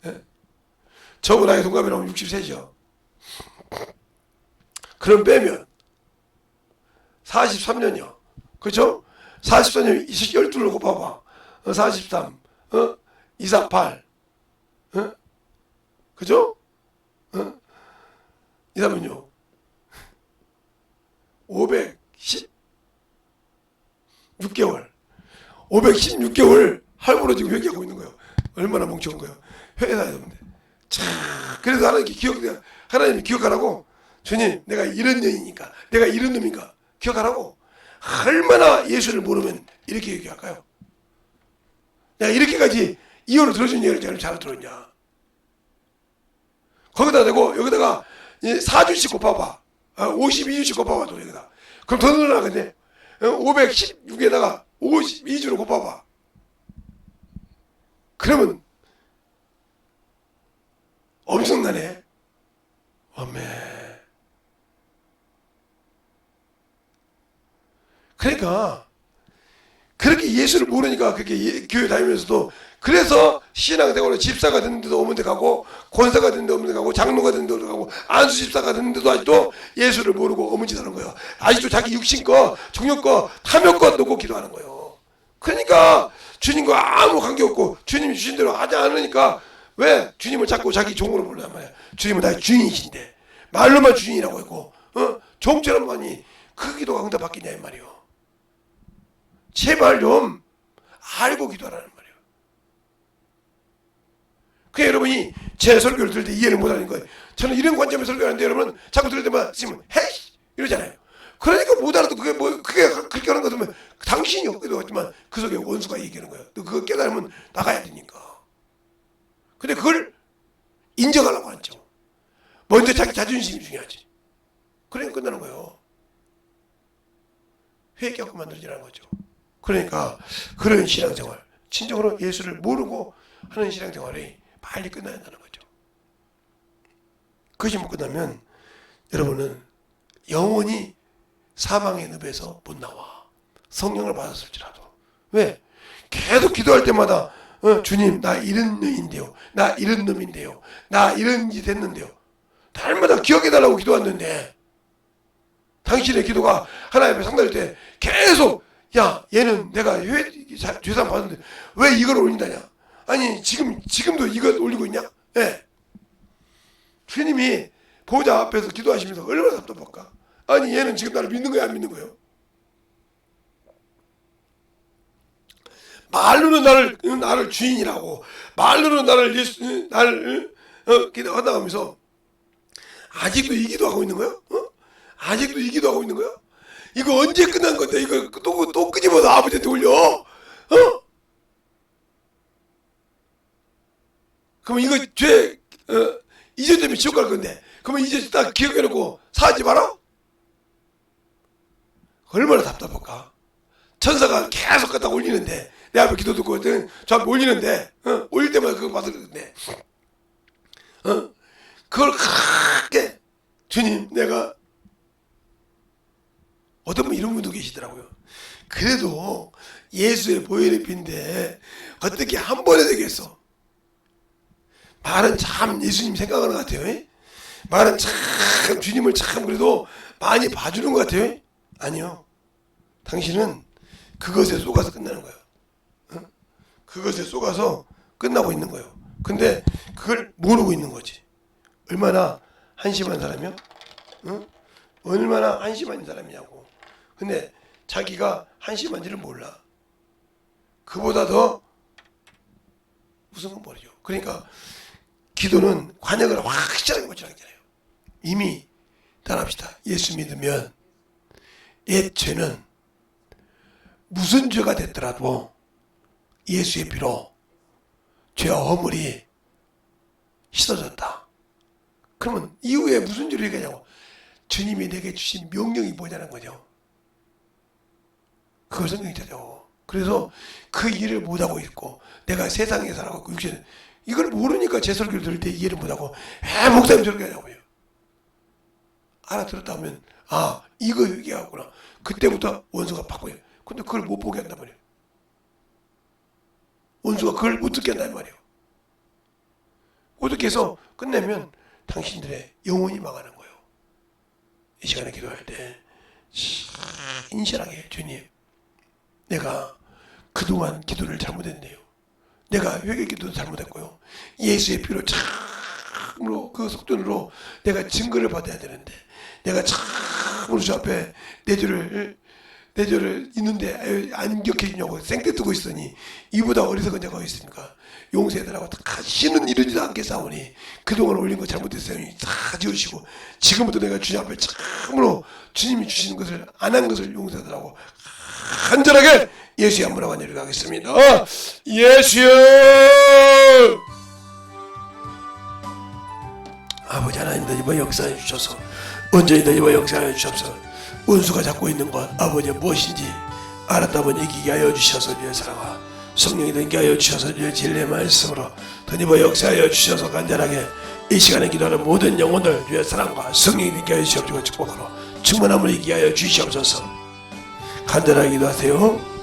예? 저보고 나이 동갑이라면 63죠. 그럼 빼면 43년이요. 그렇죠? 44년 12를 곱해봐. 43, 248, 그죠? 이러면요 516개월 516개월 할부로 지금 회개하고 있는 거예요. 얼마나 멍청한 거예요. 회개해야 되는데. 자, 그래서 하나님이 기억하라고. 주님 내가 이런 년이니까, 내가 이런 놈인가 기억하라고. 얼마나 예수를 모르면 이렇게 얘기할까요? 야, 이렇게까지 이유로 들어준 얘기를 잘 들었냐. 거기다 대고 여기다가 4주씩 곱해봐. 52주씩 곱해봐. 또 여기다. 그럼 더 늘어나겠네. 516에다가 52주로 곱해봐. 그러면 엄청나네. 아멘. 그러니까 그렇게 예수를 모르니까 그렇게 교회 다니면서도, 그래서 신앙생활로 집사가 됐는데도 오면 데 가고, 권사가 됐는데 오면 데 가고, 장로가 됐는데 오면 데 가고, 안수집사가 됐는데도 아직도 예수를 모르고 어문짓 하는 거예요. 아직도 자기 육신거, 정욕거, 탐욕거 놓고 기도하는 거예요. 그러니까 주님과 아무 관계없고 주님이 주신 대로 하지 않으니까 왜 주님을 자꾸 자기 종으로 부르단 말이야. 주님은 나의 주인이신데 말로만 주인이라고 했고 종처럼만이 그 기도가 응답받겠냐 이 말이요. 제발 좀 알고 기도하라는 말이에요. 그 여러분이 제 설교를 들을 때 이해를 못하는 거예요. 저는 이런 관점에서 설교하는데 여러분 자꾸 들을 때마다 지금 헤이 이러잖아요. 그러니까 못 알아도 그게 그렇게 하는 거 같으면 당신이 없기도 하지만 그 속에 원수가 얘기하는 거예요. 또 그거 깨달으면 나가야 되니까. 근데 그걸 인정하려고 하죠. 먼저 자기 자존심이 중요하지. 그러니까 끝나는 거예요. 회개하고 만들지라는 거죠. 그러니까 그런 신앙생활, 진정으로 예수를 모르고 하는 신앙생활이 빨리 끝나야 한다는 거죠. 그것이 못 끝나면 여러분은 영원히 사망의 늪에서 못 나와. 성령을 받았을지라도. 왜? 계속 기도할 때마다 주님 나 이런 놈인데요, 나 이런 놈인데요, 나 이런 짓 했는데요. 날마다 기억해달라고 기도했는데 당신의 기도가 하나님 앞에 상달할 때 계속 야 얘는 내가 죄상 받았는데 왜 이걸 올린다냐. 아니 지금도 이걸 올리고 있냐. 예. 주님이 보좌 앞에서 기도하시면서 얼마나 답답할까. 아니 얘는 지금 나를 믿는 거야 안 믿는 거예요? 말로는 나를 주인이라고, 말로는 나를 기도하면서 아직도 이 기도하고 있는 거야? 아직도 이 기도하고 있는 거야? 이거 언제 끝난 건데 이거 또 끄집어서 아버지한테 올려? 그럼 이거 죄 이제 때문에 지옥 갈 건데 그러면 이제 딱 기억해놓고 사지 마라? 얼마나 답답할까? 천사가 계속 갖다 올리는데 내 앞에 기도 듣고 저 앞에 올리는데 올릴 때마다 그거 받으는데 그걸 크게 주님 내가 어떤 분 이런 분도 계시더라고요. 그래도 예수의 보혈의 피인데 어떻게 한 번에 되겠어? 말은 참 예수님 생각하는 것 같아요. 예? 말은 참 주님을 참 그래도 많이 봐주는 것 같아요. 아니요. 당신은 그것에 속아서 끝나는 거예요. 어? 그것에 속아서 끝나고 있는 거예요. 근데 그걸 모르고 있는 거지. 얼마나 한심한 사람이요? 어? 얼마나 한심한 사람이냐고. 근데 자기가 한심한지를 몰라. 그보다 더 무서운 건 모르죠. 그러니까 기도는 관역을 확실하게 고치라잖아요. 이미 따라합시다. 예수 믿으면 옛 죄는 무슨 죄가 됐더라도 예수의 피로 죄와 허물이 씻어졌다. 그러면 이후에 무슨 죄를 얘기하냐고. 주님이 내게 주신 명령이 뭐냐는 거죠. 그걸 성경이 되죠. 그래서 그 일을 못하고 있고 내가 세상에 살아가고 육신에 이걸 모르니까 제 설교를 들을 때 이해를 못하고 목사님 저렇게 하냐고요. 알아들었다면 아 이거 얘기하구나. 그때부터 원수가 바꿔요. 근데 그걸 못 보게 한단 말이에요. 원수가 그걸 못 듣게 한단 말이에요. 어떻게 해서 끝내면 당신들의 영혼이 망하는 거예요. 이 시간에 기도할 때 인실하게 주님 내가 그동안 기도를 잘못했네요. 내가 회개 기도도 잘못했고요. 예수의 피로 참으로 그 속전으로 내가 증거를 받아야 되는데 내가 참으로 주 앞에 내 죄를 있는데 안 기억해 주냐고 생떼뜨고 있으니 이보다 어리석은 자가 있습니까? 용서해달라고 다시는 이러지도 않겠사오니 그동안 올린 거 잘못했으니 다 지우시고 지금부터 내가 주님 앞에 참으로 주님이 주시는 것을 안 한 것을 용서해달라고 간절하게 예수의 한번하고 내려가겠습니다. 예수여 아버지 하나님 이번 역사해 주셔서 온전히 이번 역사해 주셔서 원수가 잡고 있는 것 아버지 무엇인지 알았다면 이기게 하여 주셔서 주의 사랑과 성령이 되게 하여 주셔서 주의 진리의 말씀으로 더니버 역사하여 주셔서 간절하게 이 시간에 기도하는 모든 영혼들 주의 사랑과 성령이 되게 하여 주시옵시고 축복하러 충만함을 이기게 하여 주시옵소서. 간절하게 기도하세요.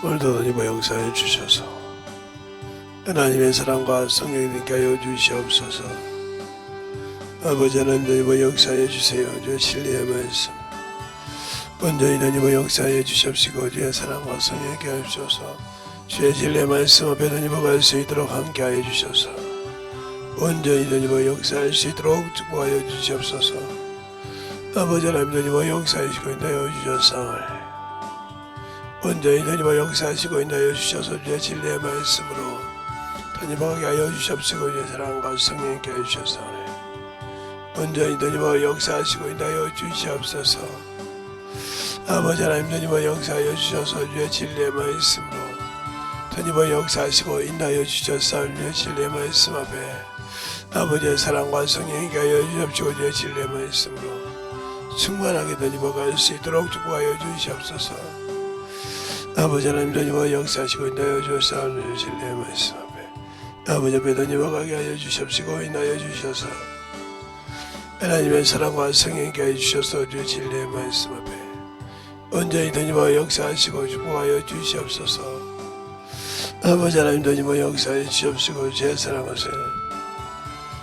오늘도 하나님 역사해 주셔서 하나님의 사랑과 성령님께 하여 주시옵소서. 아버지 하나님 역사해 주세요. 주의 진리의 말씀 온전히 하나님 역사해 주시옵시고 주의 사랑과 성령님께 하여 주셔서 주의 진리의 말씀 앞에 하나님 갈 수 있도록 함께하여 주셔서 온전히 하나님 역사할 수 있도록 축복하여 주시옵소서. 아버지 하나님 역사하시고 인하여 주셨사오니 온전히 하나님 역사하시고 인하여 주셔서 주의 진리의 말씀으로 하나님하게 하여 주시옵시고 주의 사랑과 성령님께 하여 주셨사오니 온전히 하나님 역사하시고 인하여 주시옵소서. 아버지 하나님 역사하여 주셔서 주의 진리의 말씀으로 하나님 역사하시고 인하여 주셨사오니 주의 진리의 말씀 앞에 아버지의 사랑과 성령님께 하여 주시옵시고 주의 진리의 말씀으로 충만하게 갈 수 있도록 축복하여 주시옵소서. 아버지 하나님 역사하시고 인하여 주셨사오니 주의 진리의 말씀 앞에 아버지 앞에 가게 하여 주시옵시고 인하여 주셔서 하나님의 사랑과 성령님께 하여 주셔서 주의 진리의 말씀 앞에 온전히 역사하시고 축복하여 주시옵소서. 아버지 하나님 역사하여 주시옵시고 주의 사랑하세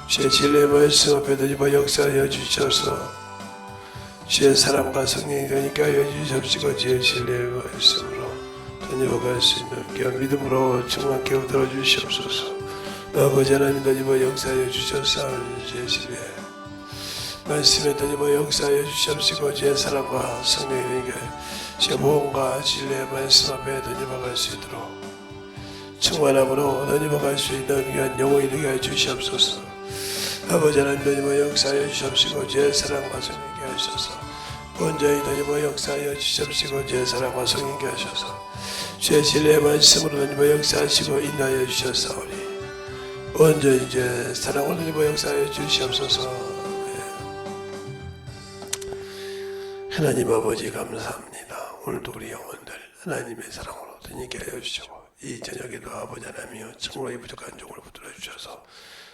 주의 진리의 말씀 앞에 역사하여 주셔서 주의 사랑과 성령님께 하여 주시옵시고 주의 진리의 말씀으로 갈 수 있는 귀한 믿음으로 충만케 얻어 주시옵소서. 아버지 하나님 역사하여 주셨사오니 주의 진리의 말씀에 역사하여 주시옵시고 주의 사랑과 성령님께 주의 보험과 진리의 말씀 앞에 갈 수 있도록 충만함으로 갈 수 있는 귀한 영혼이 되게 해 주시옵소서. 아버지 하나님 역사하여 주시옵시고 주의 사랑과 성령님께 하셔서 온전히 역사하여 주시옵시고 주의 사랑과 성령님께 하셔서 주의 진리의 말씀으로 역사하시고 인하여 주셨사오니 온전히 이제 사랑으로 역사하여 주시옵소서. 하나님 아버지 감사합니다. 오늘도 우리 영혼들 하나님의 사랑으로 드니게 하여 주시고 이 저녁에도 아버지 하나님이여 참으로 이 부족한 종을 붙들어 주셔서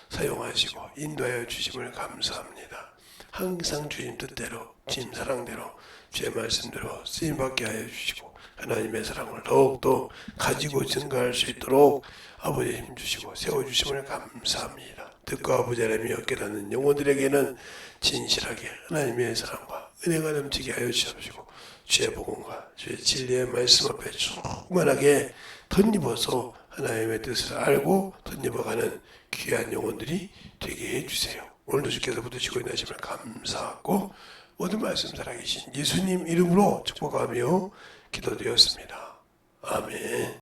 사용하시고 인도하여 주심을 감사합니다. 항상 주님 뜻대로 주님 사랑대로 주의 말씀대로 쓰임받게 하여 주시고 하나님의 사랑을 더욱더 가지고 증가할 수 있도록 아버지 힘주시고 세워주심을 감사합니다. 듣고 아버지 하나님이여 깨닫는 영혼들에게는 진실하게 하나님의 사랑과 은혜가 넘치게 하여 주시옵시고 주의 복음과 주의 진리의 말씀 앞에 충만하게 덧입어서 하나님의 뜻을 알고 덧입어가는 귀한 영혼들이 되게 해주세요. 오늘도 주께서 붙드시고 인하심을 감사하고 모든 말씀 살아계신 예수님 이름으로 축복하며 기도드렸습니다. 아멘.